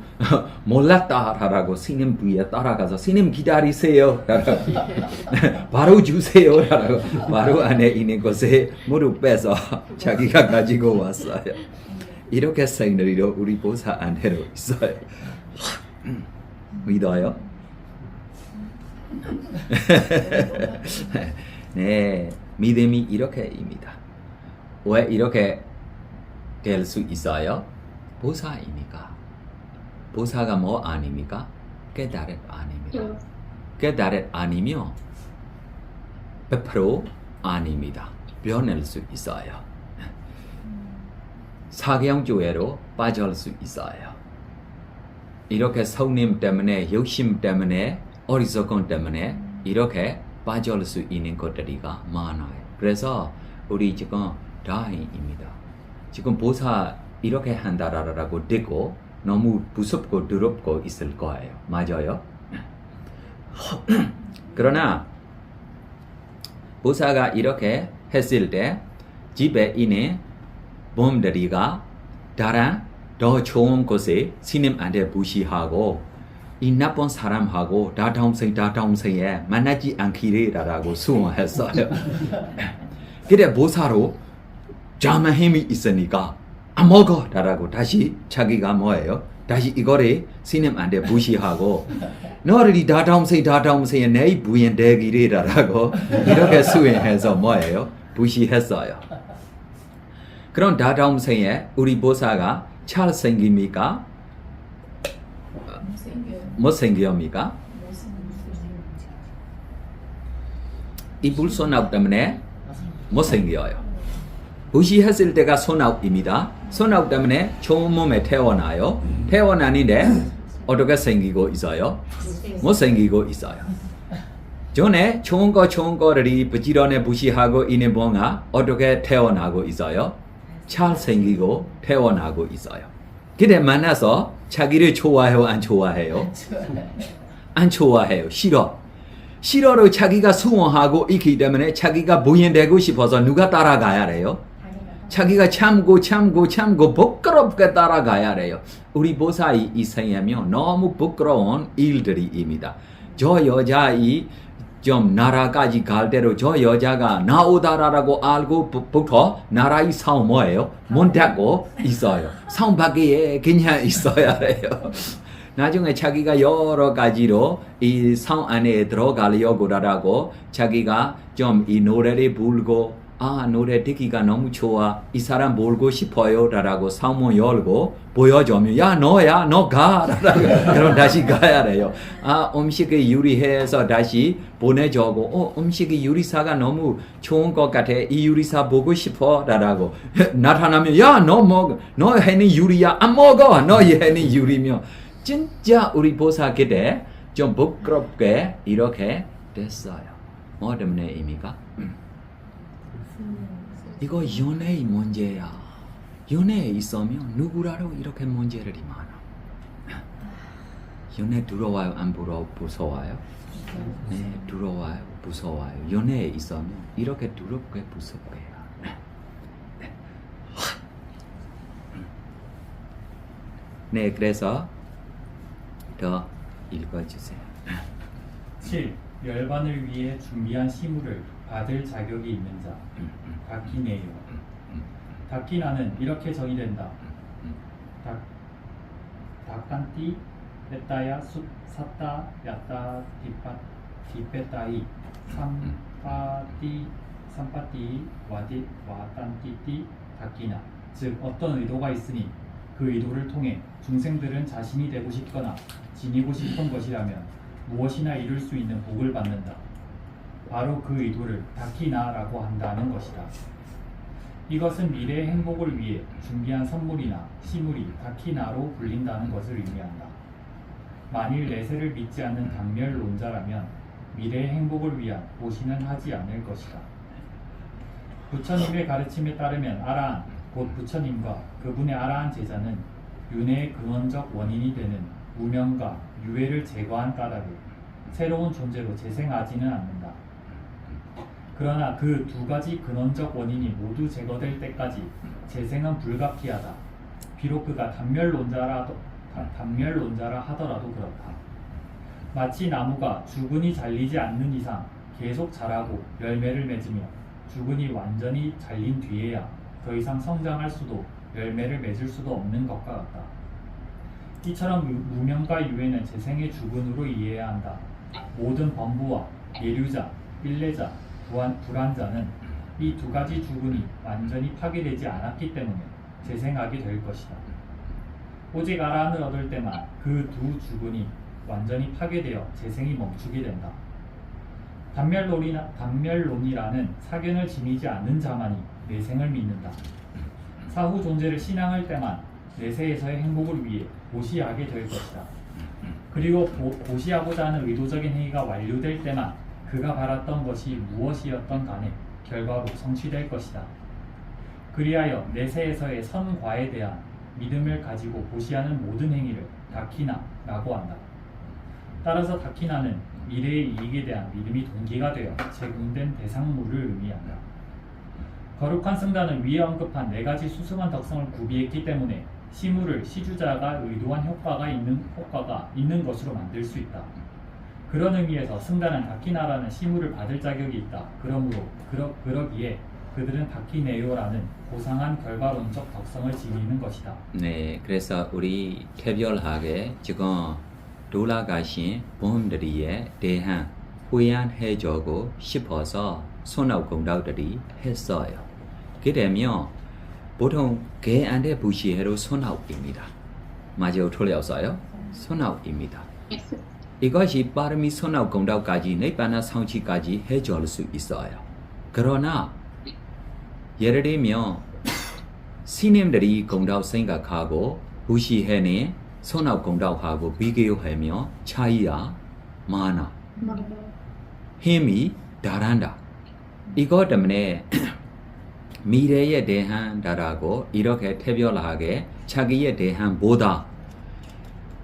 몰랐다 라고 스님 뒤에 따라가서 스님 기다리세요 라고 바로 주세요 라고 바로 안에 있는 것에 무릎 빼서 자기가 가지고 왔어요. 이렇게 생들이로 우리 보사 안에로 있어요. 믿어요? 네, 믿음이 이렇게입니다. 왜 이렇게 될 수 있어요? 보사이니까. 보사가 뭐 아닙니까? 깨달음 아닙니다. 깨달음 아니면 100% 아닙니다. 변할 수 있어요. 사경조회로 빠질 수 있어요. 이렇게 성님 때문에, 욕심 때문에, 어리석음 때문에 이렇게 빠질 수 있는 것들이가 많아요. 그래서 우리 지금 다행입니다. 지금 보사 이렇게 한다라고 듣고 너무 무섭고 두렵고 있을 거예요. 맞아요? 그러나 보사가 이렇게 했을 때 집에 있는 몸들이가 다른 더 좋은 곳에 스님한테 부시하고 이 나쁜 사람하고 다다음생에 만나지 않기라고 수원했어요. 그래 보사로 자만 힘이 있으니까 안 먹어 라고 다시 자기가 뭐예요? 다시 이거를 스님한테 부시하고 너를 다다음생에 내 부인 되기라고 이렇게 수행해서 뭐예요? 부시했어요. 그럼 다다음생에 우리 보사가 잘생깁니까? 못생깁니까? 이 불손압 때문에 못생겨요. 부시했을 때가 손아웃입니다. 손아웃 때문에 좋은 몸에 태어나요. 태어나는데 어떻게 생기고 있어요? 못생기고 있어요. 전에 좋은 거를 부지런히 부시하고 있는 뭔가 어떻게 태어나고 있어요? 잘생기고 태어나고 있어요. 그래 만나서 자기를 좋아해요? 안 좋아해요? 안 좋아해요. 싫어로 자기가 수원하고 있기 때문에 자기가 부인되고 싶어서 누가 따라가야 돼요? 자기가 참고 부끄럽게 따라가야 돼요. 우리 보살이 있으면 너무 부끄러운 일들이입니다. 저 여자이 좀 나라까지 갈 때로 저 여자가 나오다라고 알고부터 나라의 싸움 뭐예요? 문 닫고 있어요. 싸움 밖에 그냥 있어야 돼요. 나중에 자기가 여러 가지로 이 싸움 안에 들어가려고라고 자기가 좀 이 노래를 부르고 노래 듣기가 너무 좋아. 이 사람 보고 싶어요. 라고 싸움을 열고 보여주면 야 너야 너 가. 그럼 다시 가야 돼요. 음식을 요리해서 다시 보내주고 음식이 요리사가 너무 좋은 것 같아. 이 요리사 보고 싶어. 라고 나타나면 야 너 해는 요리야 안 먹어. 너 해는 요리면 진짜 우리 보사 그때 좀 부끄럽게 이렇게 됐어요. 뭐 때문에입니까? 이거 연애의 문제야. 연애에 있으면 누구라도 이렇게 문제들이 많아. 연애 두려워요? 안 무서워요? 네, 두려워요? 무서워요? 연애에 있으면 이렇게 두렵게 무섭게 해요. 네, 그래서 더 읽어주세요. 7. 열반을 위해 준비한 시무를 받을 자격이 있는 자. 다키네요. 다키나는 이렇게 정의된다. 다칸티 에따야 사따 야따 디페따이 삼파티 와탄티티 다키나. 즉 어떤 의도가 있으니 그 의도를 통해 중생들은 자신이 되고 싶거나 지니고 싶은 것이라면 무엇이나 이룰 수 있는 복을 받는다. 바로 그 의도를 다키나라고 한다는 것이다. 이것은 미래의 행복을 위해 준비한 선물이나 시물이 다키나로 불린다는 것을 의미한다. 만일 내세를 믿지 않는 단멸론자라면 미래의 행복을 위한 보시는 하지 않을 것이다. 부처님의 가르침에 따르면 아라한, 곧 부처님과 그분의 아라한 제자는 윤회의 근원적 원인이 되는 무명과 유해를 제거한 까닭에 새로운 존재로 재생하지는 않는다. 그러나 그 두 가지 근원적 원인이 모두 제거될 때까지 재생은 불가피하다. 비록 그가 단멸론자라 하더라도 그렇다. 마치 나무가 주근이 잘리지 않는 이상 계속 자라고 열매를 맺으며 주근이 완전히 잘린 뒤에야 더 이상 성장할 수도 열매를 맺을 수도 없는 것과 같다. 이처럼 무명과 유해는 재생의 주근으로 이해해야 한다. 모든 범부와 예류자, 일례자, 불안자는 이 두 가지 주근이 완전히 파괴되지 않았기 때문에 재생하게 될 것이다. 오직 아라한을 얻을 때만 그 두 주근이 완전히 파괴되어 재생이 멈추게 된다. 단멸론이라는 사견을 지니지 않는 자만이 내생을 믿는다. 사후 존재를 신앙할 때만 내세에서의 행복을 위해 보시하게 될 것이다. 그리고 보시하고자 하는 의도적인 행위가 완료될 때만 그가 바랐던 것이 무엇이었던 간에 결과로 성취될 것이다. 그리하여 내세에서의 선과에 대한 믿음을 가지고 보시하는 모든 행위를 다키나라고 한다. 따라서 다키나는 미래의 이익에 대한 믿음이 동기가 되어 제공된 대상물을 의미한다. 거룩한 승단은 위에 언급한 네 가지 수승한 덕성을 구비했기 때문에 시무를 시주자가 의도한 효과가 있는 것으로 만들 수 있다. 그런 의미에서 승단은 다키나라는 시무를 받을 자격이 있다. 그러므로 그러기에 그들은 다키네요라는 고상한 결과론적 덕성을 지니는 것이다. 네, 그래서 우리 개별하게 지금 돌아가신 부모님들에 대한 후회해주고 싶어서 손아웃공덕들이 했어요. 그러면 보통 개한테 부시해로 손아웃입니다. 맞아요, 틀렸어요? 손아웃입니다. 이것이 빠름이 손아웃공덕까지 니바나 성취까지 해줄 수 있어요. 그러나 예를 들면 스님들이 공덕 생각하고 부시해는 손아웃공덕하고 비교하면 차이가 많아. 힘이 다른다. 이것 때문에 미래에 대한다라고 이렇게 특별하게 자기에 대한 보다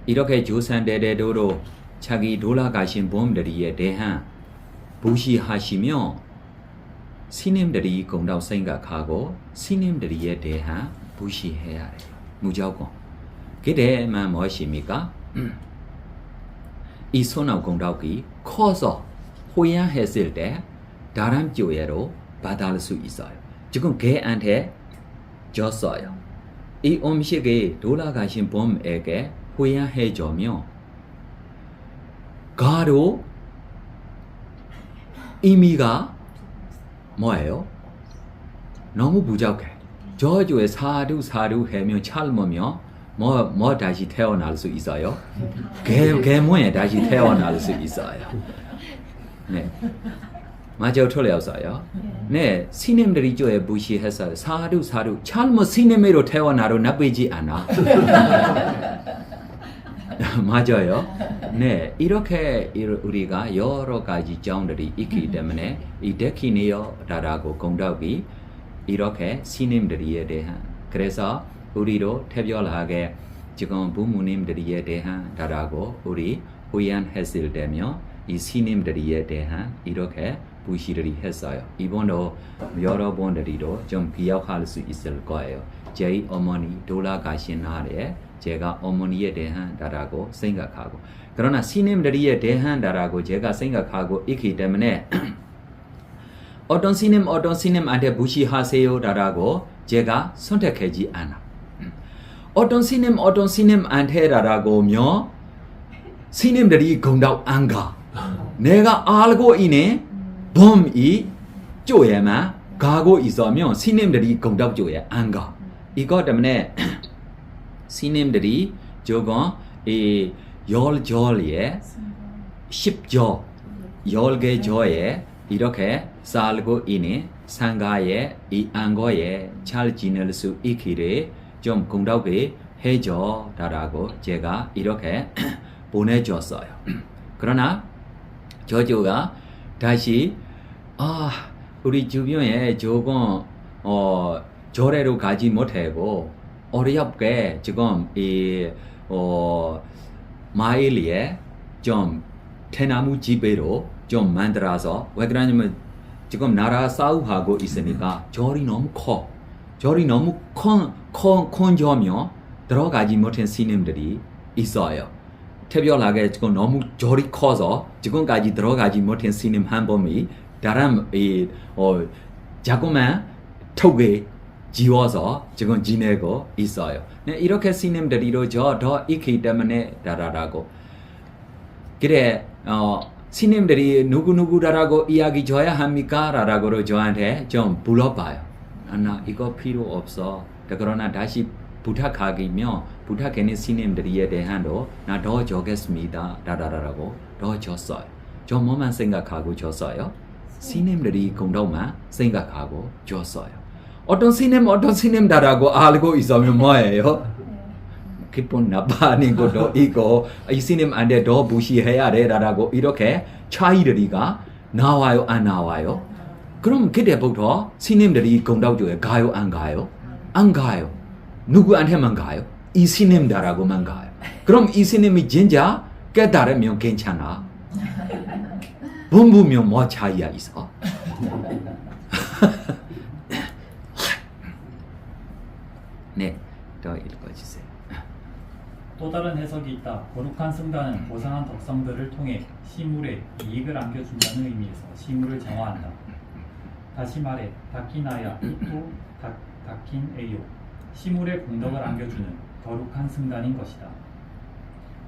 이렇게 조선대대로 자기 돌아가신 부모들에 대한 부시하시면 스님들이 공덕 생각하고 스님들에 대한 무시해야 돼요. 무조건. 그래만 무엇입니까? 이 선업 공덕이 커서 호양했을 때 다른 교회로 받을 수 있어요. 지금 걔한테 줬어요. 이 음식이 돌아가신 봄에게 호양해주면 가로 의미가 뭐예요? 너무 부족해. 저주에 사두 하면 삶으면 뭐 다시 태어날 수 있어요? 개모에 다시 태어날 수 있어요. 네. 맞아 틀렸어요. 네, 스님들이 저에 무시해서 사두 삶은 스님으로 태어나도 나쁘지 않아. 맞아요. 네, 이렇게 우리가 여러 가지 점들이 있기 때문에 이 데키니어라고 공덕이 이렇게 스님들에 대한 그래서 우리도 특별하게 지금 부모님들에 대한 다라고 우리 후연했을 때면 이 스님들에 대한 이렇게 부시를 했어요. 이번도 여러분들이도 좀 기억할 수 있을 거예요. 제 어머니 돌아가신 날에 제가 어머니에 대한 다라고 생각하고 그러나 스님들에 대한 다라고 제가 생각하고 있기 때문에 어떤 스님한테 무시하세요 라고 제가 선택하지 않아. 어떤 스님한테라고며 스님들이 공덕 안 가. 내가 알고 있는 봄이 쪼에만 가고 있으면 스님들이 공덕 쪼에 안 가. 이것 때문에 스님들이 조금 이 10절에 10조 10개 조에 이렇게 살고 있는 상가에 이 안고에 잘 지낼 수 있기를 좀 공덕을 해줘 라고 제가 이렇게 보내줬어요. 그러나 저주가 다시 우리 주변에 조금 절에로 가지 못하고 어렵게 지금 이 마일리에 좀 대나무 집으로 좀 만들어서 왜 그러냐면 지금 나라 싸움하고 있으니까 절이 너무 커. 절이 너무 큰 점이요 들어가지 못한 스님들이 있어요. 특별하게 지금 너무 절이 커서 지금까지 들어가지 못한 스님 한 분이 다른 자꾸만 턱에 지워서 지금 지내고 있어요. 네, 이렇게 스님들이로 더 있기 때문에 다라라고. 그래 스님들이 누구라고 이야기 줘야 합니까? 라고 저한테 좀 물어봐요. 나 이거 필요 없어. 그러나 다시 부탁하는 스님들에 대한도 나 더 주겠습니다. 라고 더 줬어요. 저 뭐만 생각하고 줬어요? 스님들이 공덕만 생각하고 줬어요. 어떤 스님다라고 알고 있으면 뭐예요? 기분 나빠하는 것도 있고 이 스님한테 더 무시해야 돼라고 이렇게 차이들이가 나와요 안 나와요? 그럼 그때부터 스님들이 공덕조에 가요 안 가요? 안 가요. 누구한테만 가요? 이 스님들하고만 가요. 그럼 이 스님이 진짜 깨달으면 괜찮아. 본부면 뭐 차이야 있어? 네, 더 읽어주세요. 또 다른 해석이 있다. 거룩한 승단은 고상한 덕성들을 통해 시물에 이익을 안겨준다는 의미에서 시물을 정화한다. 다시 말해 다키나야 이토 다킨에요. 시물에 공덕을 안겨주는 거룩한 승단인 것이다.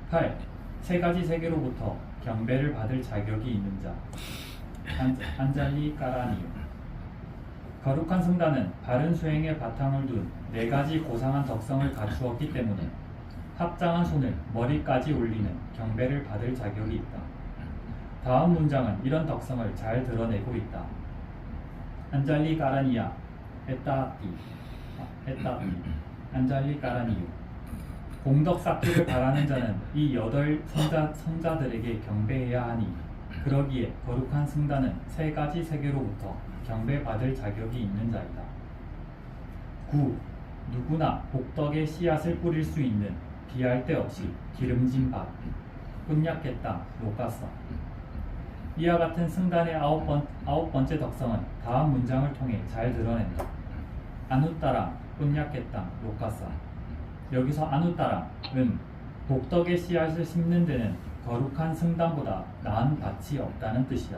8. 세 가지 세계로부터 경배를 받을 자격이 있는 자. 안잘리 까라니요. 거룩한 승단은 바른 수행의 바탕을 둔 네 가지 고상한 덕성을 갖추었기 때문에 합장한 손을 머리까지 올리는 경배를 받을 자격이 있다. 다음 문장은 이런 덕성을 잘 드러내고 있다. 안잘리 까라니야 에따띠 안잘리 까라니요. 공덕 쌓기를 바라는 자는 이 8 성자들에게 경배해야 하니 그러기에 거룩한 승단은 세 가지 세계로부터 경배받을 자격이 있는 자이다. 9. 누구나 복덕의 씨앗을 뿌릴 수 있는 비할 데 없이 기름진 밥, 혼약했다, 녹았어. 이와 같은 승단의 아홉 번째 덕성은 다음 문장을 통해 잘 드러낸다. 아누따랑, 꾼야켓당, 로카사. 여기서 아누따랑은 복덕의 씨앗을 심는 데는 거룩한 승단보다 나은 밭이 없다는 뜻이다.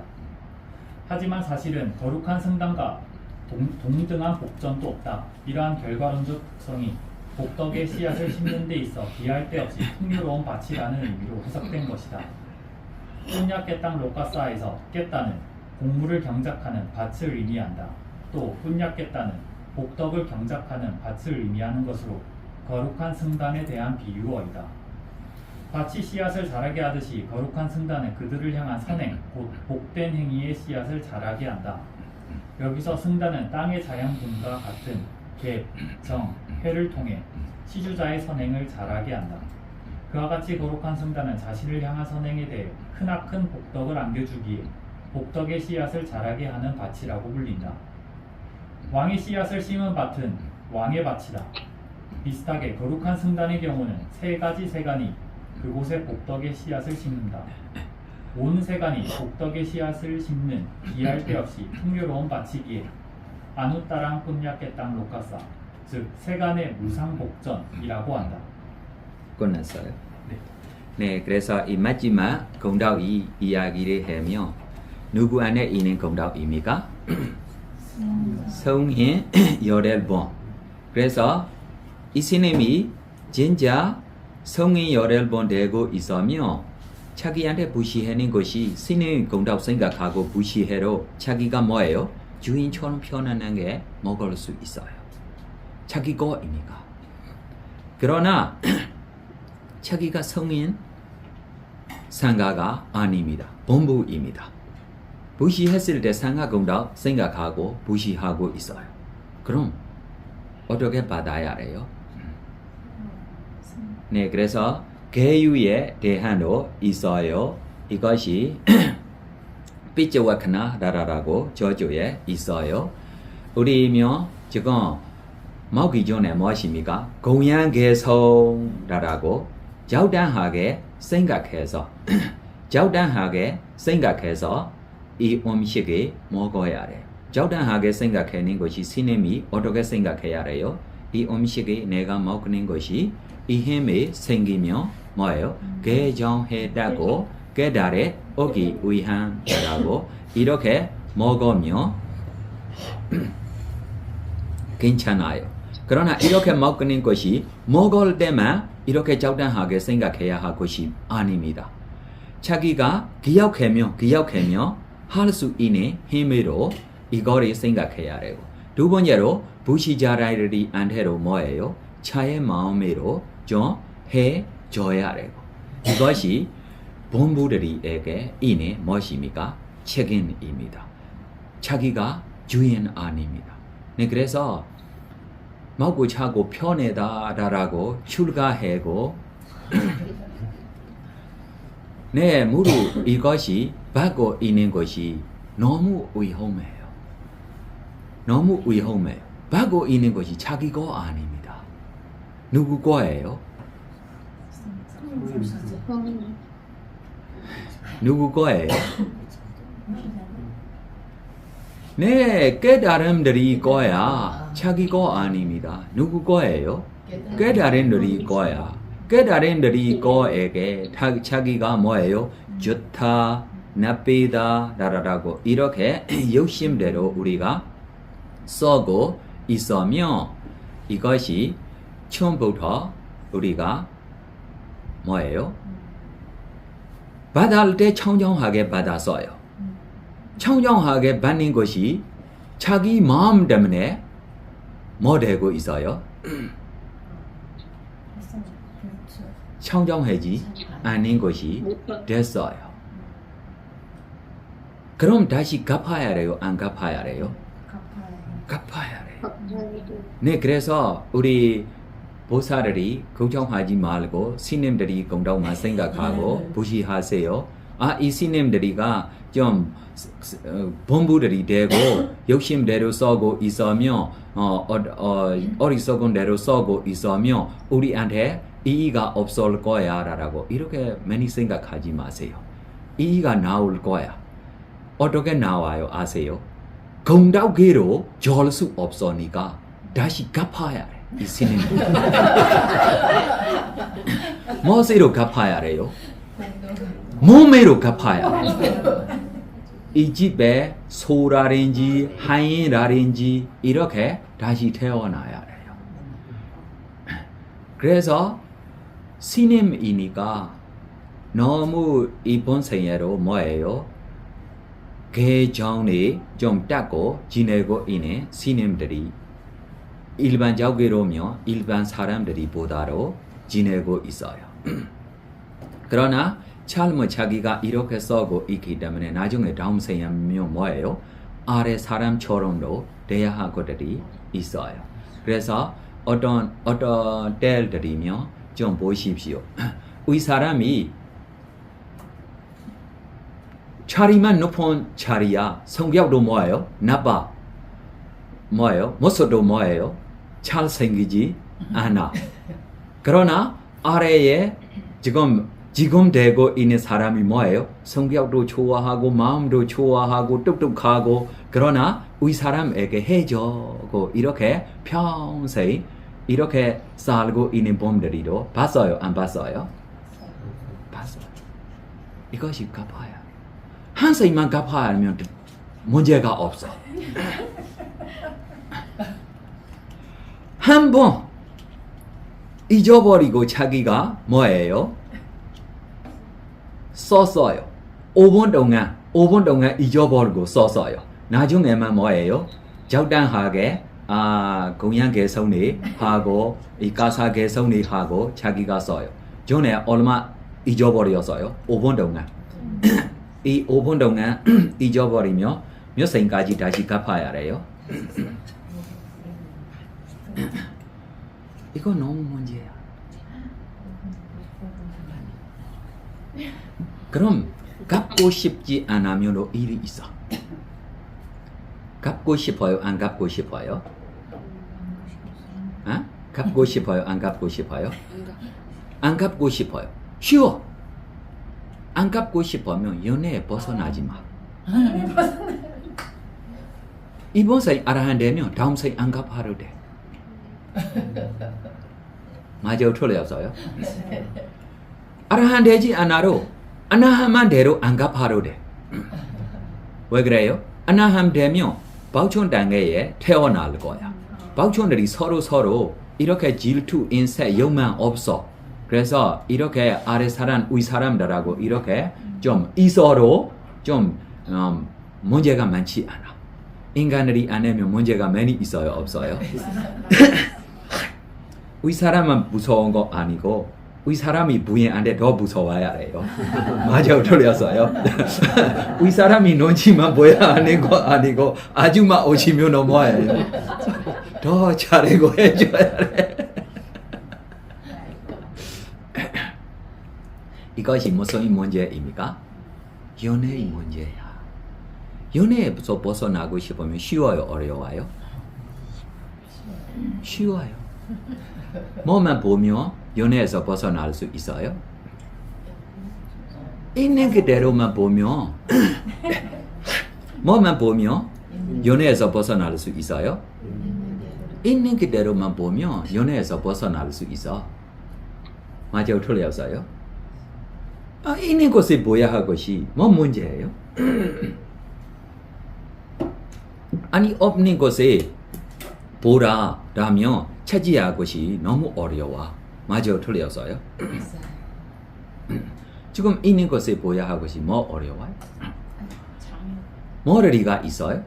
하지만 사실은 거룩한 승단과 동등한 복전도 없다. 이러한 결과론적 특성이 복덕의 씨앗을 심는 데 있어 비할 데 없이 풍요로운 밭이라는 의미로 해석된 것이다. 꾼야깨땅 로카사에서 깨따는 곡물을 경작하는 밭을 의미한다. 또 꾼야깨따는 복덕을 경작하는 밭을 의미하는 것으로 거룩한 승단에 대한 비유어이다. 밭이 씨앗을 자라게 하듯이 거룩한 승단은 그들을 향한 선행, 곧 복된 행위의 씨앗을 자라게 한다. 여기서 승단은 땅의 자양분과 같은 개, 정, 회를 통해 시주자의 선행을 자라게 한다. 그와 같이 거룩한 승단은 자신을 향한 선행에 대해 크나큰 복덕을 안겨주기에 복덕의 씨앗을 자라게 하는 밭이라고 불린다. 왕의 씨앗을 심은 밭은 왕의 밭이다. 비슷하게 거룩한 승단의 경우는 세 가지 세간이 그곳에 복덕의 씨앗을 심는다. 온 세간이 복덕의 씨앗을 심는 비할 데 없이 풍요로운 밭이기에 아누따랑 꾼야깨 땅 로카사, 즉 세간의 무상복전이라고 한다. 끝났어요. 네. 네, 그래서 이 마지막 공덕 이 이야기를 하며 누구 안에 있는 공덕입니까? 성인 18번. 그래서 이 스님이 진짜 성인 18번 되고 있으며 자기한테 부시하는 것이 스님 공덕 생각하고 부시해로 자기가 뭐예요? 주인처럼 편안하게 먹을 수 있어요. 자기 거이니까. 그러나 자기가 성인 상가가 아닙니다. 본부입니다. 부시했을 때 상가 공덕 생각하고 부시하고 있어요. 그럼 어떻게 받아야 해요? 네, 그래서 계유에 대한도 있어요. 이것이 삐져와크나라라고 저조에 있어요. 우리며 지금 먹기 전에 무엇입니까? 공양개성라라고 적당하게 생각해서 이 음식을 먹어야 돼요. 적당하게 생각하는 것이 스님이 어떻게 생각해야 돼요? 이 음식을 내가 먹는 것이 이 힘이 생기며 뭐예요? 개정했다고 깨달에 오기 위함이라고 이렇게 먹으며 괜찮아요. 그러나 이렇게 먹는 것이 먹을 때만 이렇게 적당하게 생각해야 할 것이 아닙니다. 자기가 기억하며 할 수 있는 힘으로 이거를 생각해야 되고 두 번째로 부시자라들이 한테로 뭐예요? 자의 마음으로 좀 해줘야 되고 이것이 본부들에게 있는 무엇입니까? 책임입니다. 자기가 주인 아닙니다. 네, 그래서 먹고 자고 편하다라고 출가하고 네, 무릇 이것이 받고 있는 것이 너무 위험해요. 너무 위험해요. 받고 있는 것이 자기 거 아닙니다. 누구 거예요? 누구 거예요? 네, 깨달음들이 거야. 자기 거 아닙니다. 누구 거예요? 깨달음들이 거야. 깨달음들이 거에게 자기가 뭐예요? 좋다, 나쁘다, 라라라고 이렇게 욕심대로 우리가 써고 있으며 이것이 처음부터 우리가 뭐예요? 받을 때 청정하게 받았어요. 청정하게 받는 것이 자기 마음 때문에 뭐 되고 있어요? 청정하지 않은 것이 됐어요. 그럼 다시 갚아야 돼요? 안 갚아야 돼요? 갚아야 돼요. 네, 그래서 우리 보살들이 걱정하지 말고 스님들이 공덕만 생각하고 부시하세요. 이 스님들이가 좀 본부들이 되고 욕심대로 써고 있으며 어리석은 대로 써고 있으며 우리한테 이의가 없을 거야 라고 이렇게 많이 생각하지 마세요. 이의가 나올 거야. 어떻게 나와요? 아세요? 공덕기로 줄 수 없으니까 다시 갚아야 돼. 이 스님. 무엇으로 갚아야 돼요? 몸으로 갚아야 돼. 이 집에 소라든지 하인라든지 이렇게 다시 태어나야 돼요. 그래서 스님이니까 너무 이번 생애로 뭐예요? 개정이 좀 닦고 지내고 있는 스님들이 일반적으로면 일반 사람들이 보다로 지내고 있어요. 그러나 삶을 자기가 이렇게 써고 있기 때문에 나중에 다음 생애면 뭐예요? 아래 사람처럼도 돼야 할 것들이 있어요. 그래서 어떤 때들이면 좀 보십시오. 우리 사람이 자리만 높은 자리야. 성격도 뭐예요? 나빠. 뭐예요? 모습도 뭐예요? 잘생기지 않아. 그러나 아래에 지금 되고 있는 사람이 뭐예요? 성격도 좋아하고 마음도 좋아하고 똑똑하고 그러나 우리 사람에게 해주고 이렇게 평생 이렇게 살고 있는 분들이도 봤어요? 안 봤어요? 봤어요. 이것이 갚아야 한 생만 갚아야 하면 문제가 없어. 한 번 잊어버리고 자기가 뭐예요? 썼어요. 5분 동안 잊어버리고 썼어요. 나중에만 뭐예요? 적당하게 공양 개성이 하고 이 가사 개성이 하고 자기가 써요. 전에 얼마 잊어버렸어요? 5분 동안. 이 5분 동안 잊어버리면 몇 생까지 다시 갚아야 해요? 이거 너무 문제야. 그럼 갚고 싶지 않으면 일이 있어. 갚고 싶어요? 안 갚고 싶어요? 갚고 싶어요? 안 갚고 싶어요? 안 갚고 싶어요. 쉬워. 안 갚고 싶으면 연애에 벗어나지 마. 이번 생 아라한 되면 다음 생 안 갚아도 돼. 맞아요? 틀렸어요? 아라한 되지 않아도 아나함만 대로 안 갚아도 돼. 왜 그래요? 아나함 되면 박촌 단계에 태어날 거야. 박촌들이 서로 이렇게 질투, 인세, 욕망 없어. 그래서 이렇게 아래 사람, 위 사람들하고 이렇게 좀 있어도 좀 문제가 많지 않아. 인간들이 안 하면 문제가 많이 있어요? 없어요? 위 사람은 무서운 거 아니고 위 사람이 부인한테 더 무서워야 해요. 맞아요, 틀렸어요. 위 사람이 눈치만 보여야 하는 거 아니고 아줌마 오시면 뭐예요? 더 잘하고 해줘야 돼. 이것이 무슨 문제입니까? 연애의 문제야. 연애에서 벗어나고 싶으면 쉬워요? 어려워요? 쉬워요. 뭐만 보면 연애에서 벗어날 수 있어요? 있는 그대로만 보면 뭐만 보면 연애에서 벗어날 수 있어요? 있는 그대로만 보면 연애에서 벗어날 수 있어. 맞아요? 틀렸어요? 있는 것을 보야 할 것이 뭐 문제예요? 아니 없는 것을 보라라면 차지할 것이 너무 어려워. 맞아요? 틀렸어요? 지금 있는 것을 보야 할 것이 뭐 어려워요? 머리가 있어요?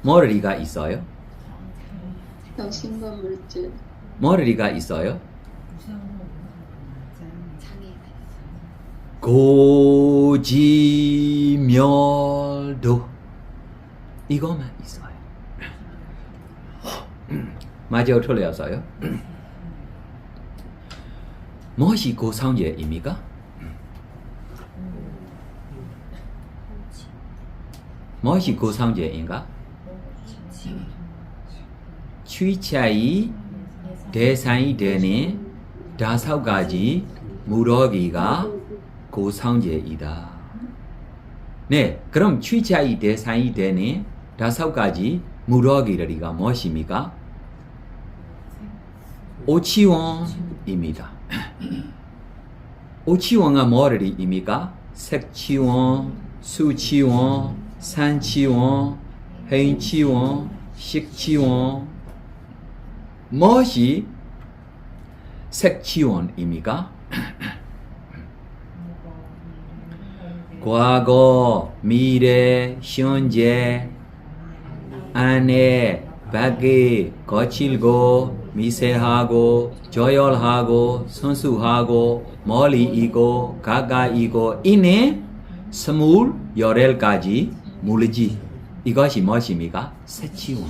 머리가 있어요? 정신과 물질 머리가 있어요? 고지멸도 이것만 있어요. 맞아요? 틀렸어요? 무엇이 고상제입니까? 무엇이 고상제인가? 취차의 대상이 되는 5가지 무더기가 고상제이다. 네, 그럼 취자이 대사이 되네 5가지 무러기들이가 무엇입니까? 오치원입니다. 오치원은 뭐를입니까? 색치원, 수치원, 산치원, 해인치원, 식치원. 무엇이 색치원입니까? 과거, 미래, 현재, 안에, 밖에, 거칠고, 미세하고, 조열하고, 순수하고, 멀리 있고, 가까이 있고, 이내 28가지 물질. 이것이 무엇입니까? 색치원.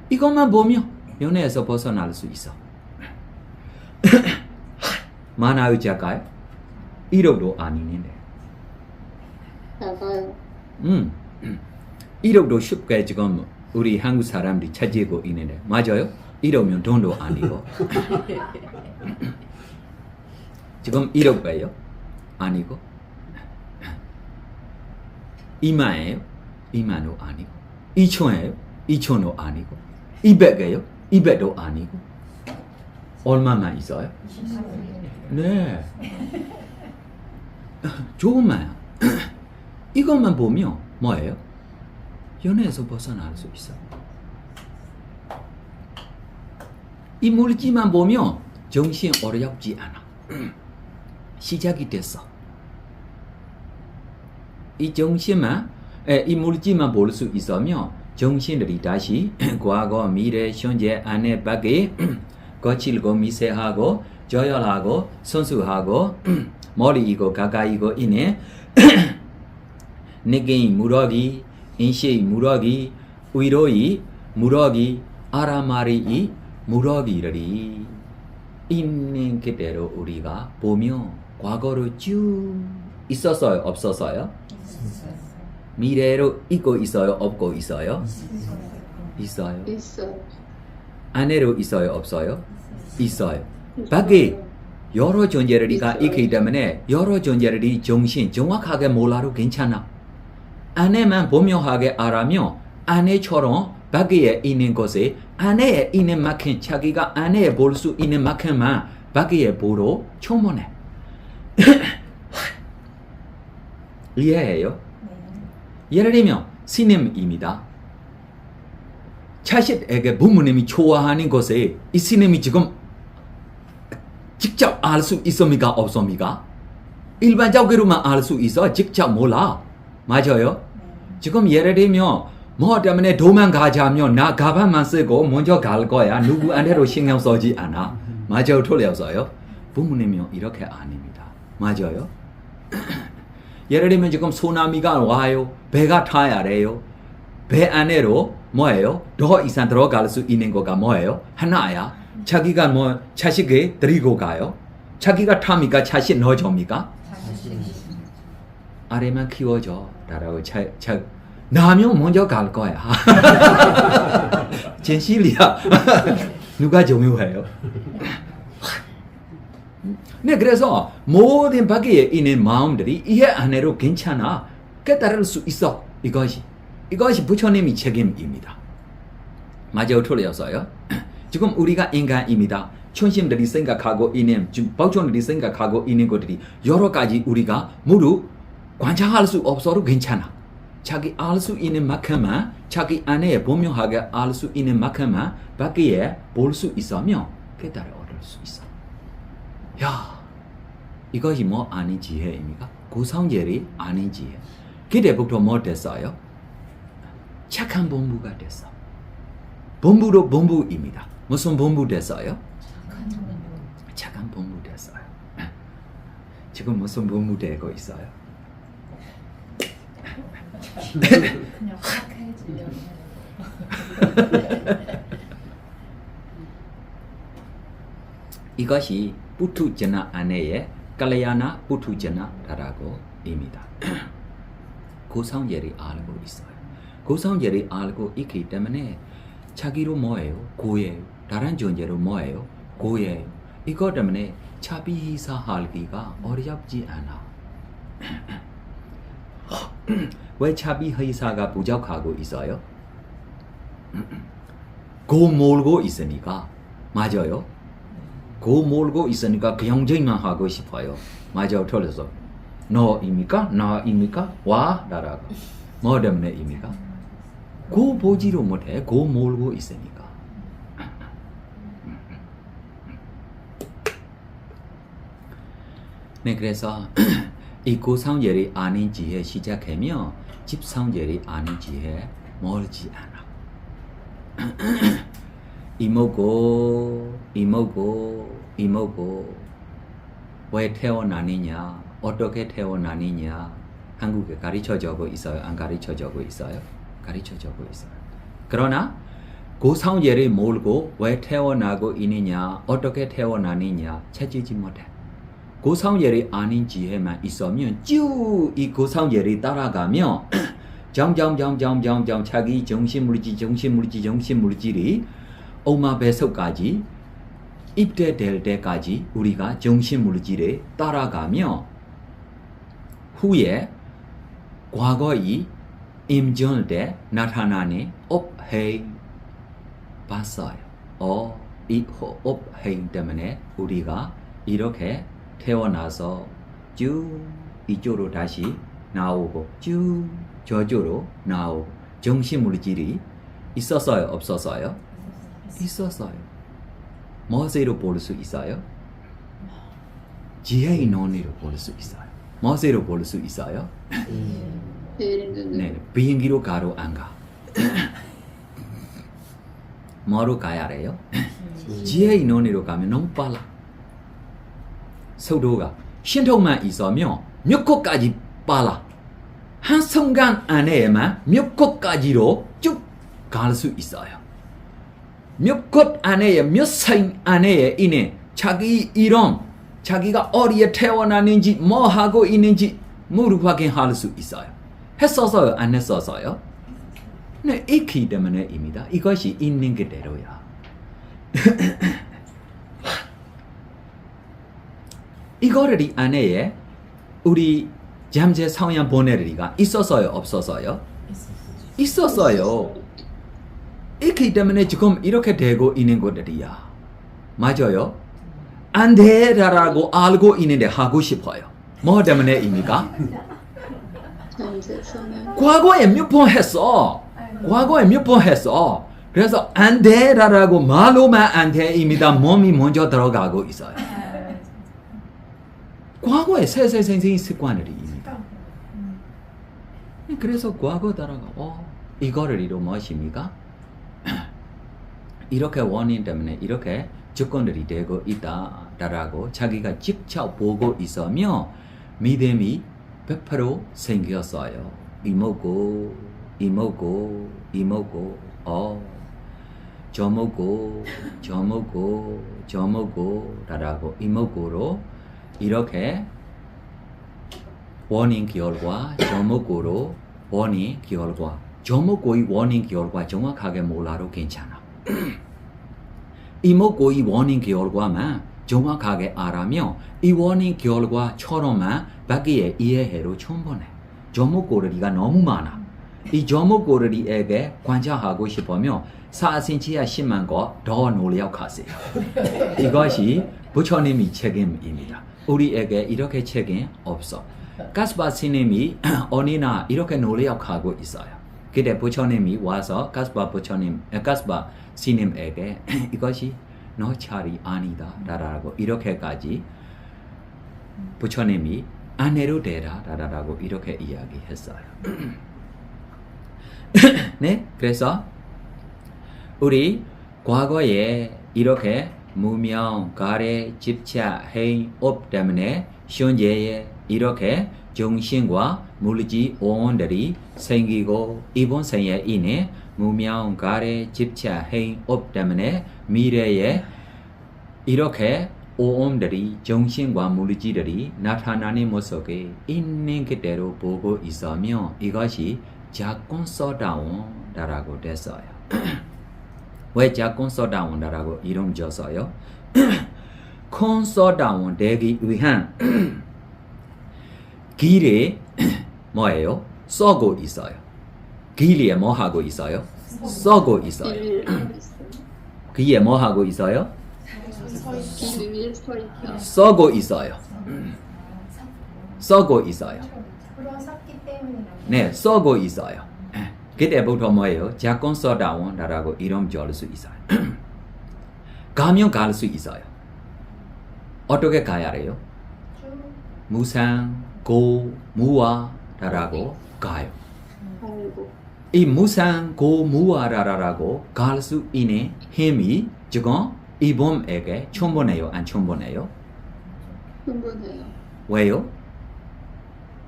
이것만 보면 연애에서 벗어날 수 있어. 만화의자가요? 1억도 아니는데. 나가요. 1억도 쉽게 지금 우리 한국 사람들이 찾고 있는데 맞아요? 1억면 돈도 아니고 지금 1억 배요? 아니고 2만이에요? 2만도 아니고 2천이에요? 2천도 아니고 200이에요? 200도 아니고 얼마만 있어요? 네 좋은 말이야. 이것만 보면 뭐예요? 연애에서 벗어날 수 있어. 이 물질만 보면 정신 어렵지 않아. 시작이 됐어. 이 정신만, 이 물질만 볼 수 있으면 정신들이 다시 과거, 미래, 현재, 안에, 밖에 거칠고 미세하고 조열하고 순수하고 멀리 있고 가까이 있고 이내 내게의 무럭이, 인시의 무럭이, 위로의 무럭이, 아라마리의 무럭이들이 있는 그대로 우리가 보면 과거로 쭉 있었어요? 없었어요? 미래로 있고 있어요? 없고 있어요? 있어요. 있어요. 안에로 있어요? 없어요? 있어요. 밖에 여러 존재들이가 있기 때문에 여러 존재들이 정신 정확하게 몰라도 괜찮아. 안에만 분명하게 알아면 안에처럼 밖에 있는 것에 안에 있는 만큼 자기가 안에 볼 수 있는 만큼만 밖에 보러 충분해. 이해해요? 예를 들면 스님입니다. 자식에게 부모님이 좋아하는 것에 이 스님이 지금 직접 알 수 있습니까? 없습니까? 일반적으로만 알 수 있어. 직접 몰라. 맞아요? 지금 예를 들면 뭐 때문에 도망가자면 나 가방만 쓰고 먼저 갈 거야. 누구한테도 신경 쓰지 않아. 맞아요? 틀렸어요? 부모님이 이렇게 아닙니다. 맞아요? 예를 들면 지금 소나미가 와요. 배가 타야 돼요. 배 안으로 뭐예요? 더 이상 들어갈 수 있는 거가 뭐예요? 하나야. 자기가 뭐 자식을 데리고 가요. 자기가 탑니까? 자식 넣어줍니까? 아래만 키워줘. 라고 나면 먼저 갈 거야. 진실이야. 누가 중요해요? 네, 그래서 모든 밖에 있는 마음들이 이 안으로 괜찮아. 깨달을 수 있어. 이것이 부처님의 책임입니다. 맞아요? 틀렸어요? 지금 우리가 인간입니다. 천심들이 생각하고 있는, 복종들이 생각하고 있는 것들이 여러 가지 우리가 모두 관찰할 수 없어도 괜찮아. 자기 알 수 있는 만큼만, 자기 안에 분명하게 알 수 있는 만큼만 밖에 볼 수 있으면 깨달아 얻을 수 있어. 야, 이것이 뭐 아닌 지혜입니까? 고성질이 아닌 지혜. 그때부터 뭐 됐어요? 착한 본부가 됐어. 본부도 본부입니다. 무슨 본부 됐어요? 착한 본부 됐어요. 지금 무슨 본부 되고 있어요? 그냥 착해지려고 이것이 부투제나 안에의 깔라야나 부투제나라고 입니다. 고성질이 알고 있어요. 고성질이 알고 있기 때문에 자기로 뭐예요? 고예요. 다른 존재로 뭐예요? 고예요. 이것 때문에 자비희사하기가 어렵지 않아. 왜 차비 회사가 부족하고 있어요? 고 몰고 있으니까. 맞아요. 고 몰고 있으니까 경쟁만 하고 싶어요. 맞아요. 틀렸어. 너입니까? 나입니까? 와 나라가. 뭐 때문에입니까? 고 보지도 못해. 고 몰고 있으니까. 네, 그래서 이 고상절이 아닌 지혜 시작하면 집상절이 아닌 지혜 멀지 않아. 이모고 왜 태어나느냐, 어떻게 태어나느냐 한국에 가르쳐주고 있어요? 안 가르쳐주고 있어요? 가르쳐주고 있어요. 그러나 고상절이 몰고 왜 태어나고 있느냐, 어떻게 태어나느냐 찾지 못해. 고상절이 아닌 지혜만 있으면 쭉 이 고상절이 따라가면 점점 자기 정신물질이 엄마 뱃속까지 입대될 때까지 우리가 정신물질에 따라가며 후에 과거의 임전 때 나타나는 업행 봤어요. 이 업행 때문에 우리가 이렇게 태어나서 쭉 이쪽으로 다시 나오고 쭉 저쪽으로 나오고 정신물질이 있었어요? 없었어요? 있었어요. 무엇으로 볼 수 있어요? 지혜의 논리로 볼 수 있어요. 무엇으로 볼 수 있어요? 네, 비행기로 가로 안 가. 뭐로 가야 해요? 지혜의 논리로 가면 너무 빨라. 속도가 신통만 있으면 몇 곳까지 빨라. 한 순간 안에만 몇 곳까지로 쭉 갈 수 있어요. 몇 곳 안에 몇 생 안에 이내 자기 이름, 자기가 어디에 태어났는지 뭐 하고 있는지 모두 확인할 수 있어요. 했었어요? 안 했었어요? 네, 있기 때문에입니다. 이것이 있는 그대로야. 이거를 안에 우리 잠재 성향 보내리가 있었어요? 없었어요? 있었어요. 있기 때문에 지금 이렇게 되고 있는 것들이야. 맞아요? 안 되라고 알고 있는데 하고 싶어요. 뭐 때문에입니까? 과거에 몇 번 했어. 과거에 몇 번 했어. 그래서 안 되라고 말로만 안 돼입니다. 몸이 먼저 들어가고 있어요. 과거에 세세생생이 습관들입니다. 그래서 과거 따라가 이거를 이루 무엇입니까? 이렇게 원인 때문에 이렇게 조건들이 되고 있다라고 자기가 직접 보고 있으며 믿음이 100% 생겼어요. 이모고 저모고라고 이모고로 이렇게 원인 결과 저모고로 원인 결과 저모고의 원인 결과 정확하게 몰라도 괜찮아. 이모고의 원인 결과만 정확하게 알아면 이 원인 결과처럼만 밖에 이해해도 충분해. 저모고리가 너무 많아. 이 저모고리에게 관찰하고 싶으면 4cm야 10만 거 더 노력하세요. 이것이 부처님의 책임입니다. 우리에게 이렇게 책임 없어. 가스바 스님이 어디나 이렇게 노력하고 있어요. 그때 부처님이 와서 가스바 스님에게 이것이 너 차리 아니다 라고 이렇게까지 부처님이 안 해도 되라 라고 이렇게 이야기했어요. 네, 그래서 우리 과거에 이렇게 무명, 가래, 집착, 해인, 업 때문에 현재에 이렇게 정신과 물질 오온들이 생기고 이번 생에 인해 무명, 가래, 집착, 해인, 업 때문에 미래에 이렇게 오온들이 정신과 물질들이 나타나는 모습에 있는 그대로 보고 있으며 이것이 작건서다운이라고 됐어요. 왜 작건서다운이라고 이름 줬어요? 콘서다운 되기 위한 길이 뭐예요? 쏘고 있어요. 귀에 뭐 하고 있어요? 쏘고 있어요. 귀에 뭐 하고 있어요? 길 위에 서 있다. 쏘고 있어요. 쏘고 있어요. 불어 섰기 때문이라고. 네, 쏘고 있어요. 그때부터 뭐예요? 작건 쏘다원이라고 이름 지을 수 있어요. 가면 갈 수 있어요. 어떻게 가야 해요? 무상, 고, 무와라고 가요. 아이고. 이 무상, 고, 무와라고 갈 수 있는 힘이 지금 이 봄에게 충분해요? 안 충분해요? 충분해요. 왜요?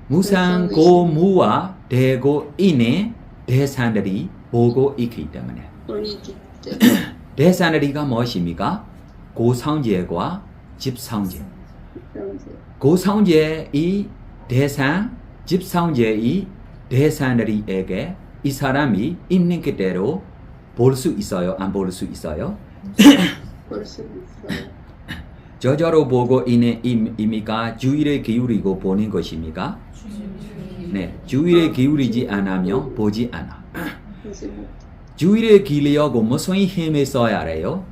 무상, 고, 무와 되고 있는 대산들이 보고 있기 때문에. 보이기 때문에. 대산들이가 무엇입니까? 고성제와 집성제. 그런지. 고성제의 대상, 집성제의 대산들이에게 이 사람이 있는 그대로 볼 수 있어요? 안 볼 수 있어요? 볼 수 있어요. 저절로 보고 있는 임이가 주의를 기울이고 보는 것입니까? 네, 주의를 기울이지 않으면 보지 않아. 보지 못. 주의를 기울이려고 무슨 힘을 써야 해요?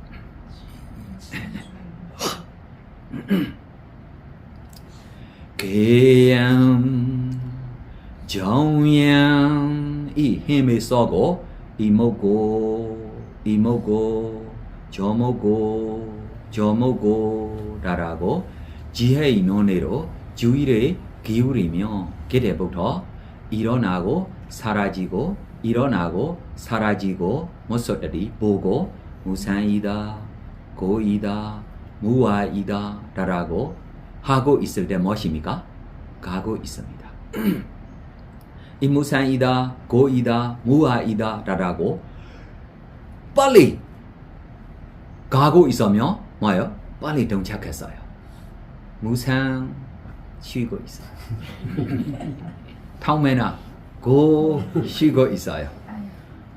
계양, 정양 이 힘을 써고 이모고, 저모고 라라고 지혜의 논의로 주의를 기울이며 그때부터 일어나고 사라지고 일어나고 사라지고 모습들이 보고 무상이다, 고이다, 무아이다 라라고 하고 있을 때 무엇입니까? 가고 있습니다. 이 무상이다, 고이다, 무아이다 라라고 빨리 가고 있으면 뭐예요? 빨리 동착했어요. 무상 쉬고 있어요. 타오메나 고 쉬고 있어요.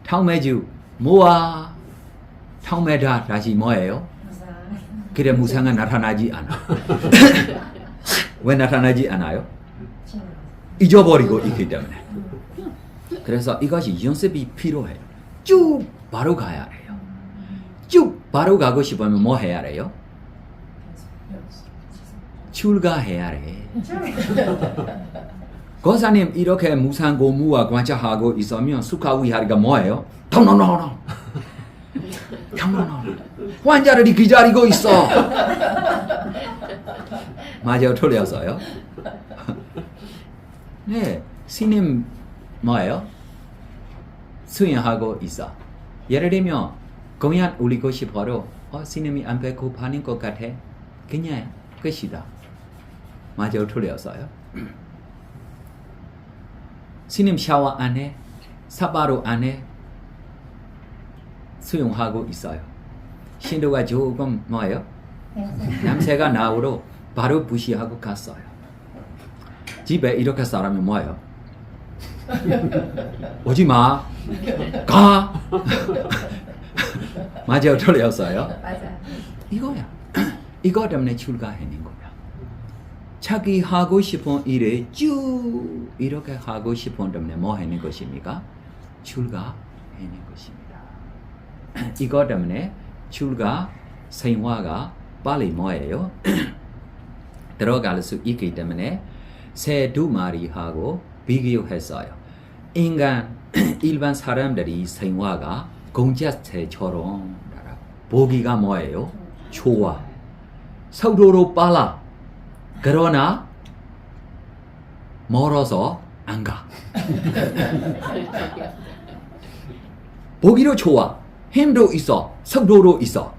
타오메주 무아 타오메다 다시 뭐예요? 그래 무상은 나타나지 않아. 왜 나타나지 않아요? 잊어버리고 있기 때문에. 그래서 이것이 연습이 필요해요. 쭉 바로 가야 해요. 쭉 바로 가고 싶으면 뭐 해야 해요? 출가해야 해. 권사님 이렇게 무상고무와 관찰하고 있으면 수카위하리가 뭐예요? 덩덩덩덩 환자들이 기다리고 있어. 맞아요, 틀렸어요. 네, 스님 뭐예요? 수행하고 있어. 예를 들면 공연 올리고 싶어도 스님이 안 배고파는 것 같아. 그냥 끝이다. 맞아요, 틀렸어요. 스님 샤워 안 해? 사바로 안 해? 수용하고 있어요. 신도가 조금 뭐예요? 냄새가 나오로 바로 무시하고 갔어요. 집에 이렇게 싸우면 뭐예요? 오지 마. 가. 맞아요, 틀렸어요. 맞아. 이거야. 이거 때문에 출가하는 거야. 자기 하고 싶은 일을 쭉 이렇게 하고 싶은 때문에 뭐 하는 것입니까? 출가하는 것입니다. 이거 때문에 출가 생화가 빨리 뭐예요? 들어갈 수 있기 때문에 새 두 마리하고 비교했어요. 인간 일반 사람들이 생화가 공자새처럼 보기가 뭐예요? 좋아. 속도로 빨라. 그러나 멀어서 안 가. 보기로 좋아. 힘도 있어. 속도도 있어.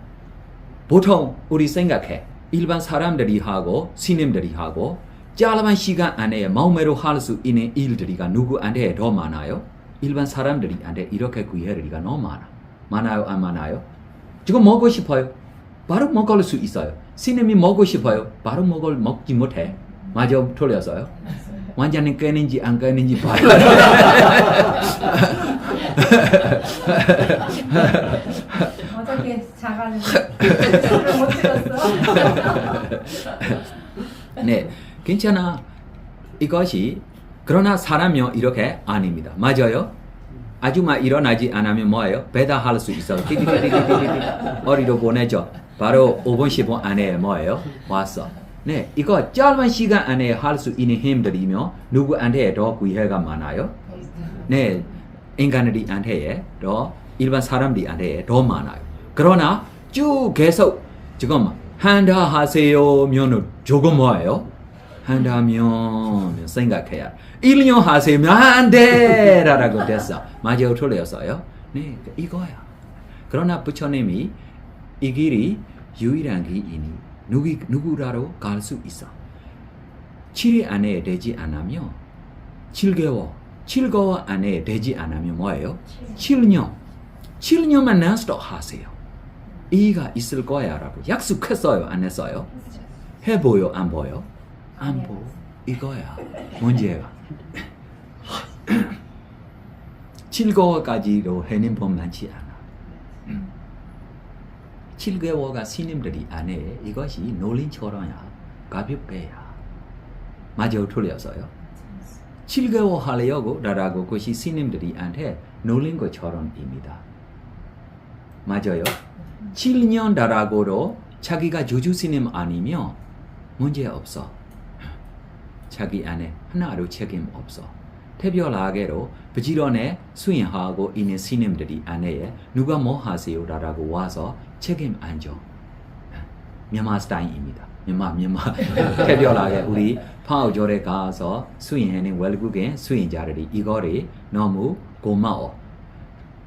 보통 우리 생각해. 일반 사람들이 하고 스님들이 하고 짧은 시간 안에 마음대로 할 수 있는 일들이가 누구한테 더 많아요? 일반 사람들이한테 이렇게 기회가 너무 많아. 많아요? 안 많아요? 지금 먹고 싶어요? 바로 먹을 수 있어요. 스님이 먹고 싶어요? 바로 먹지 못해. 맞아, 틀렸어요? 완전히 깨는지 안 깨는지 봐요. 어저께 자가지고 술을 못 들었어. 네, 괜찮아. 이것이 그러나 사람이요 이렇게 아닙니다. 맞아요? 아주 막 일어나지 않으면 뭐예요? 배달할 수 있어요. 띠띠띠띠띠띠 어디로 보내죠? 바로 5분 10분 안에 뭐예요? 왔어. 네, 이거 짧은 시간 안에 할 수 있는 힘들이며 누구한테 더 기회가 많아요? 네, 인간들한테 더 일반 사람들한테 더 많아요. 그러나 쭉 계속 지금 한다 하세요면은 조금 뭐예요? 한다면 생각해야 1년 하세요 안 돼라고 됐어. 맞아요, 틀렸어요? 네, 이거야. 그러나 부처님이 이 길이 유일한 길이니 누구라도 갈 수 있어. 7일 안에 되지 않으면 7개월 안에 되지 않으면 뭐예요? 7년만 non-stop 하세요. 이가 있을 거야라고 약속했어요, 안 했어요? 해보여, 안 보여? 안 보여. 이거야 문제가. 7개월까지도 해낸 법 많지 않아. 7개월가 스님들이 안에 이것이 놀림처럼야 가볍게야. 맞아요, 틀렸어요? 7개월 하려고 라고 그것이 스님들이 한테 놀린 것처럼입니다. 맞아요? 7년 달라고도 자기가 조주 스님 아니면 문제 없어. 자기 안에 하나도 책임 없어. 특별하게도 부지런히 수행하고 있는 스님들이 안에 누가 뭐 하세요 라고 와서 책임 안 져.မြန်မာ스타일입니다.မြန်မာ특별하게 우리 파우절에 가서 수행하는 외국인 수행자들이 이거를 너무 고마워.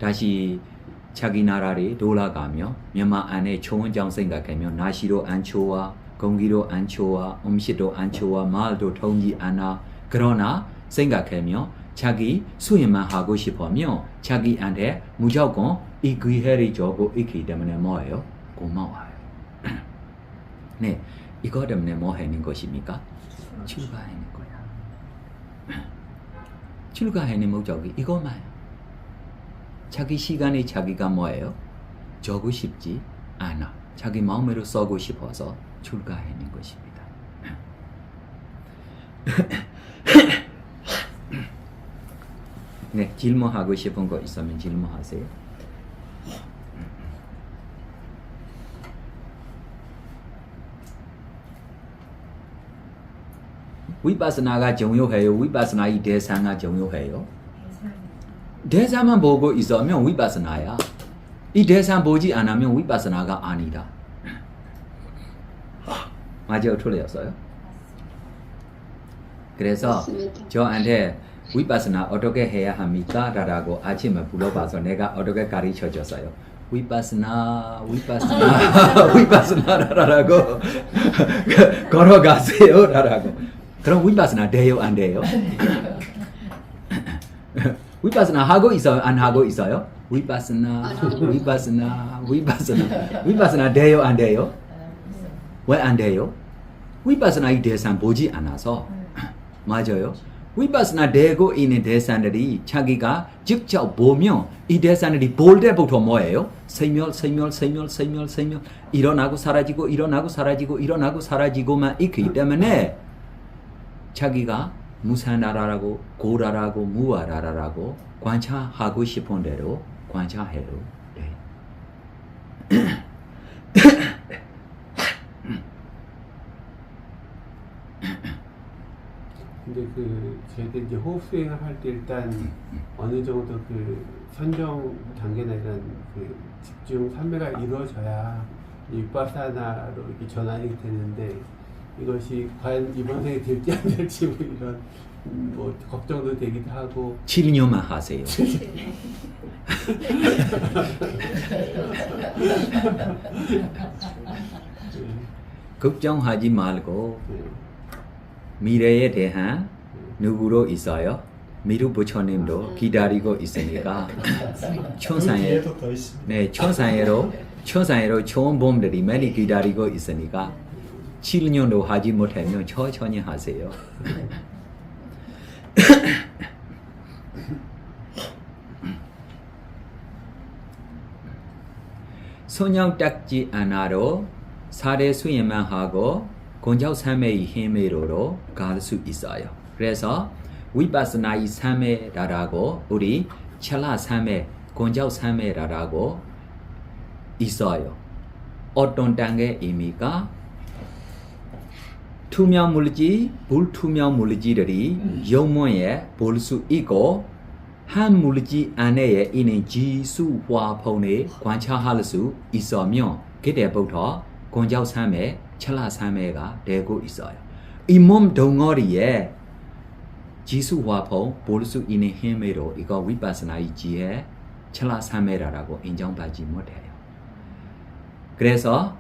다시 자기 나라를 돌아가며မြန်မာ안에 좋은 점 생각하면 날씨도 안 좋아, 공기도 안 좋아, 음식도 안 좋아, 말도 통하지 않아. 그러나 생각하며 자기 수행만 하고 싶으며 자기한테 무조건 이 기회를 주고 있기 때문에 뭐예요? 고마워요. 네, 이거 때문에 뭐 하는 것입니까? 출가하는 거야. 출가하는 목적이 이거만. 자기 시간에 자기가 뭐예요? 주고 싶지 않아. 자기 마음으로 쓰고 싶어서 출가하는 것입니다. 네, 질문하고 싶은 거 있으면 질문하세요. 위파스나가 중요해요? 위파스나의 대상이 중요해요? 대상만 보고 있으면 위파스나야. 이 대상 보지 않으면 위파스나가 아니다. 맞아요, 틀렸어요? 그래서 저한테 위파스나 어떻게 해야 합니까? 라고 아침에 물어봐서 내가 어떻게 가르쳐 줬어요. 위파스나 라고 걸어가세요 라고. 그럼 위파스나 돼요, 안 돼요? 위파스나 하고 있어요, 안 하고 있어요? 위파스나 돼요, 안 돼요? 왜 안 돼요? 위파스나의 대상 보지 않아서. 맞아요. 위파스나 되고 있는 대상들이 자기가 직접 보면 이 대상들이 볼 때부터 뭐예요? 세멸 일어나고 사라지고만 있기 때문에 자기가 무산나라라고 고라라고 무아라라고 관찰하고 싶은 대로 관찰해도 돼. 근데 저희가 이제 호흡 수행을 할 때 일단 어느 정도 선정 단계나 이런 집중 삼매가 이루어져야 위파사나로 이렇게 전환이 되는데 이것이 과연 이번 생에 될지 안 될지 뭐 이런 걱정도 되기도 하고. 7년만 하세요. 걱정하지 말고 미래에 대한 누구로 있어요? 미루 부처님도 기다리고 있으니까 천상에로 좋은 봄들이 많이 기다리고 있으니까 7년도 하지 못하면 천천히 하세요. 손형 닦지 않아도 사례 수행만 하고 공적 삼매의 힘으로 갈 수 있어요. 그래서 위바스나이 삼매라라고 우리 찰라 삼매, 곤자오 삼매라라고 있어요. 어떤 단계 의미가 투명 물질, 불투명 물질들이 영문에 볼 수 있고 한 물질 안에 있는 지수 화풍을 관찰할 수 있으며 그때부터 곤자오 삼매, 찰라 삼매가 되고 있어요. 이 몸 덩어리에 지수 화풍 볼 수 있는 힘으로 이거 위바스나의 지혜 찰라 삼매라고 인정받지 못해요. 그래서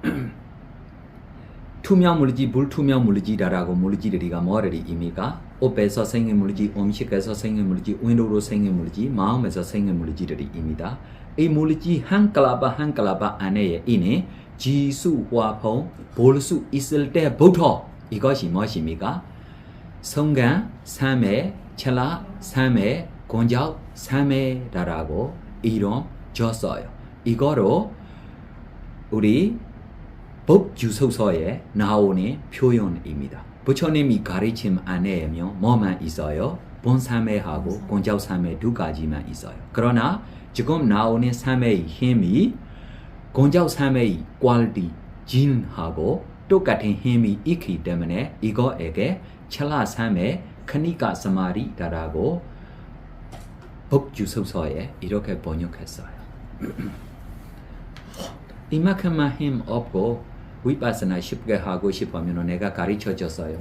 투명 물질, 불투명 물질이라고 물질들이가 뭐를 의미가 옷에서 생긴 물질, 음식에서 생긴 물질, 운동으로 생긴 물질, 마음에서 생긴 물질들입니다. 이 물질 한 클라바 안에 있는 지수 화풍 볼 수 있을 때부터 이것이 무엇입니까? 성간 3회, 찰라 3회, 곤자오 3회라고 이름 줬어요. 이거로 우리 법주소서에 나오는 표현입니다. 부처님이 가르침 안에면 뭐만 있어요? 본 3회하고 곤자오 3회 두 가지만 있어요. 그러나 지금 나오는 3회의 힘이 곤자오 3회의 퀄리티, 진하고 똑같은 힘이 있기 때문에 이거에게 찰라 3회 카니까 사마리다라고 법주소서에 이렇게 번역했어요. 이만큼만 힘 없고 위파스나 쉽게 하고 싶으면 내가 가르쳐 줬어요.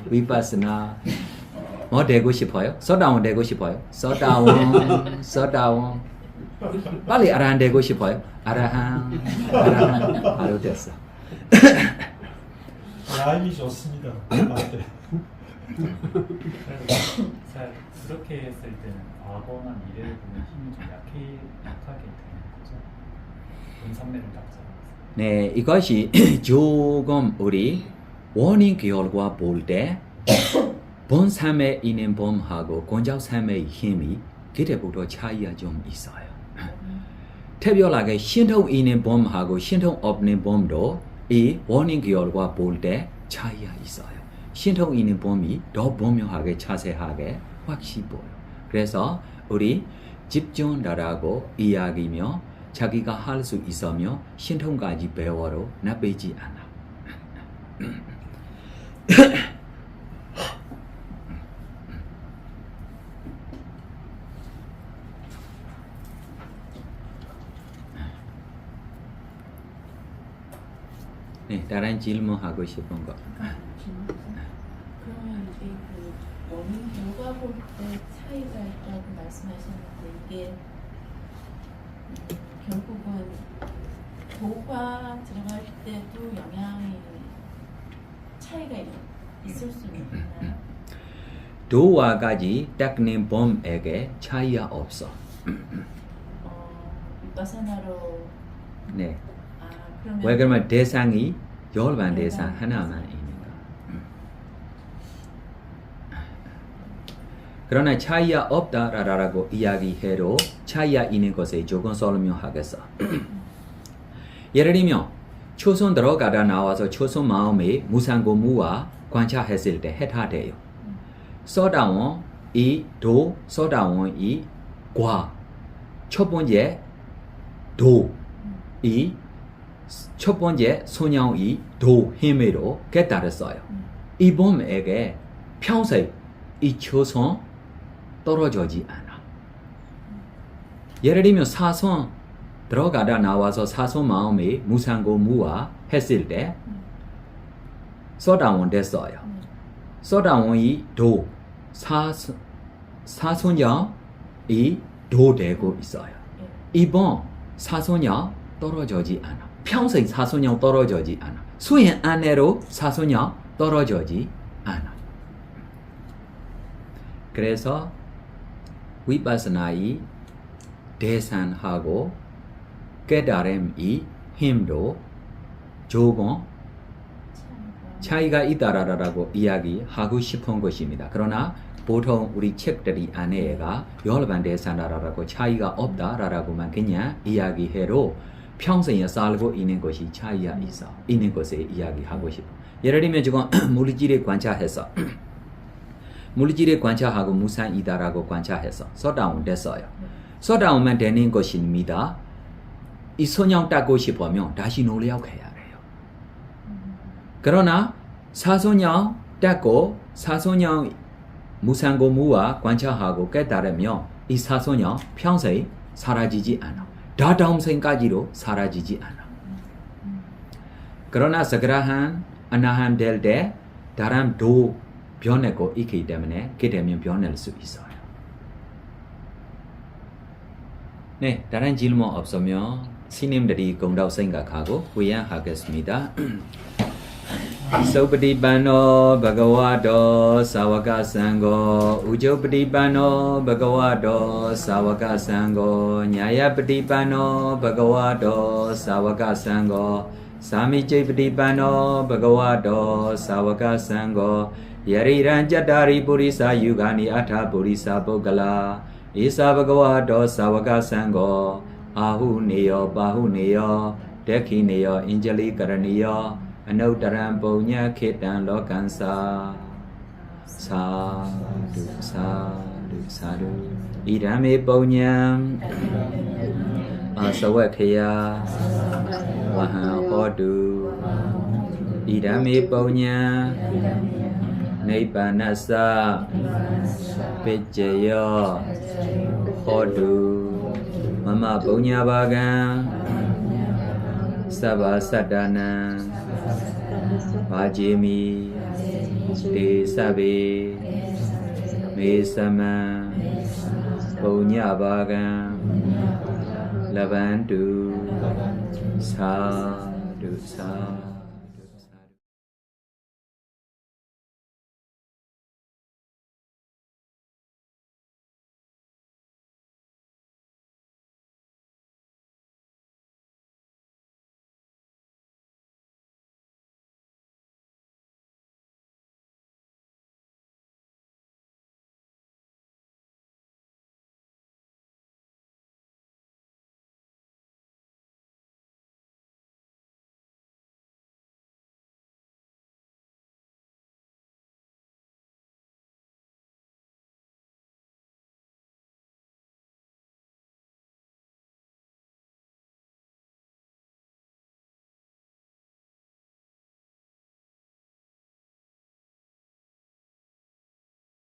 위파스나 뭐 되고 싶어요? 서다운 되고 싶어요? 서다운 빨리 아라한 되고 싶어요? 아라한 바로 됐어. 라임이 좋습니다. 잘 그렇게 했을 때는 과거나 미래를 보는 힘이 좀 약하게 되는 거죠. 본산매를 딱 잡아서. 네, 이것이 조금 우리 원인 결과 볼 때 본삼에 있는 범하고 곤자오 삼의 힘이 그때부터 차이가 좀 있어요. 특별하게 신통 있는 범하고 신통 없는 범도 이 원인 결과 볼 때 차이가 있어요. 신통 있는 범이 더 분명하게 자세하게 확실히 보여요. 그래서 우리 집중하라고 이야기며 자기가 할 수 있으며 신통까지 배워도 나쁘지 않아. 네, 다른 질문하고 싶은 거. 그러면 이제 그 원인 결과 볼 때 차이가 있다고 말씀하셨는데 이게 결국은 도가 들어갈 때도 영향이 차이가 있을 수 있나요? 도와까지 닦는 범에게 차이가 없어. 위파사나로 네. 그러면 왜 그러면 대상이 열반 대상 하나만 있니까. 그러나 차이가 없다라고 이야기해도 차이가 있는 것에 조금 설명하겠어. 예를 들면 초선 들어가다 나와서 초선 마음에 무상고무와 관찰했을 때 해탈돼요. 서다원 이 도, 서다원 이 과. 첫 번째 도, 이 첫 번째 소녀의 도 힘으로 깨달았어요. 이 범에게 평생 이 초선 떨어지지 않아. 예를 들면 사선 들어가다 나와서 사선 마음에 무상고무와 했을 때 서다원 됐어요. 서다원이 도, 사선녀 이 도 되고 있어요. 이번 사선녀 떨어지지 않아. 평생 사선녀 떨어지지 않아. 수행 안에로 사선녀 떨어지지 않아. 그래서 위파스나의 대산하고 깨달음의 힘도 조금 차이가 있다라고 이야기하고 싶은 것입니다. 그러나 보통 우리 책들이 안에가 열반 대산하라고 차이가 없다라고만 그냥 이야기해도 평생에 살고 있는 것이 차이가 있어. 있는 것에 이야기하고 싶어. 예를 들면 지금 물질을 관찰해서 물질을 관찰하고 무상이다라고 관찰해서 소다운 됐어요. 소다운만 되는 것입니다. 이 소냥 닦고 싶으면 다시 노력해야 돼요. 그러나 사소냥 닦고 사소냥 무상고무와 관찰하고 깨달으면 이 사소냥 평생 사라지지 않아. 다다음 생까지도 사라지지 않아. 그러나 사그라한 아나한 될 때 다른 도 변하고 있기 때문에 그 되면 변할 수 있어요. 네, 다른 질문 없으면 스님들이 공덕 생각하고 후회하겠습니다. Sopatipano Bhagavato Savaka Sangho Ujopatipano Bhagavato Savaka Sangho Nyayapatipano Bhagavato Savaka Sangho Samijapatipano Bhagavato Savaka Sangho Yariranjatari Purisa Yugani Atha Purisa Bogala Isa Bhagavato Savaka Sangho Ahu Neyo Bahu Neyo Dekhi Neyo Injali Karaniyo Anuttaram Punya Khitan Lokansa Sadhu Sadhu Sadhu Idame Punyam Asawakaya Wahan Hodu Idame Punya Nippanasa Pijaya Hodu Mama Punya Bagan Sabha Sadhana Vajimi Te Sabe Me Sama Punya Bagan Lavantu Sadhu Sadhu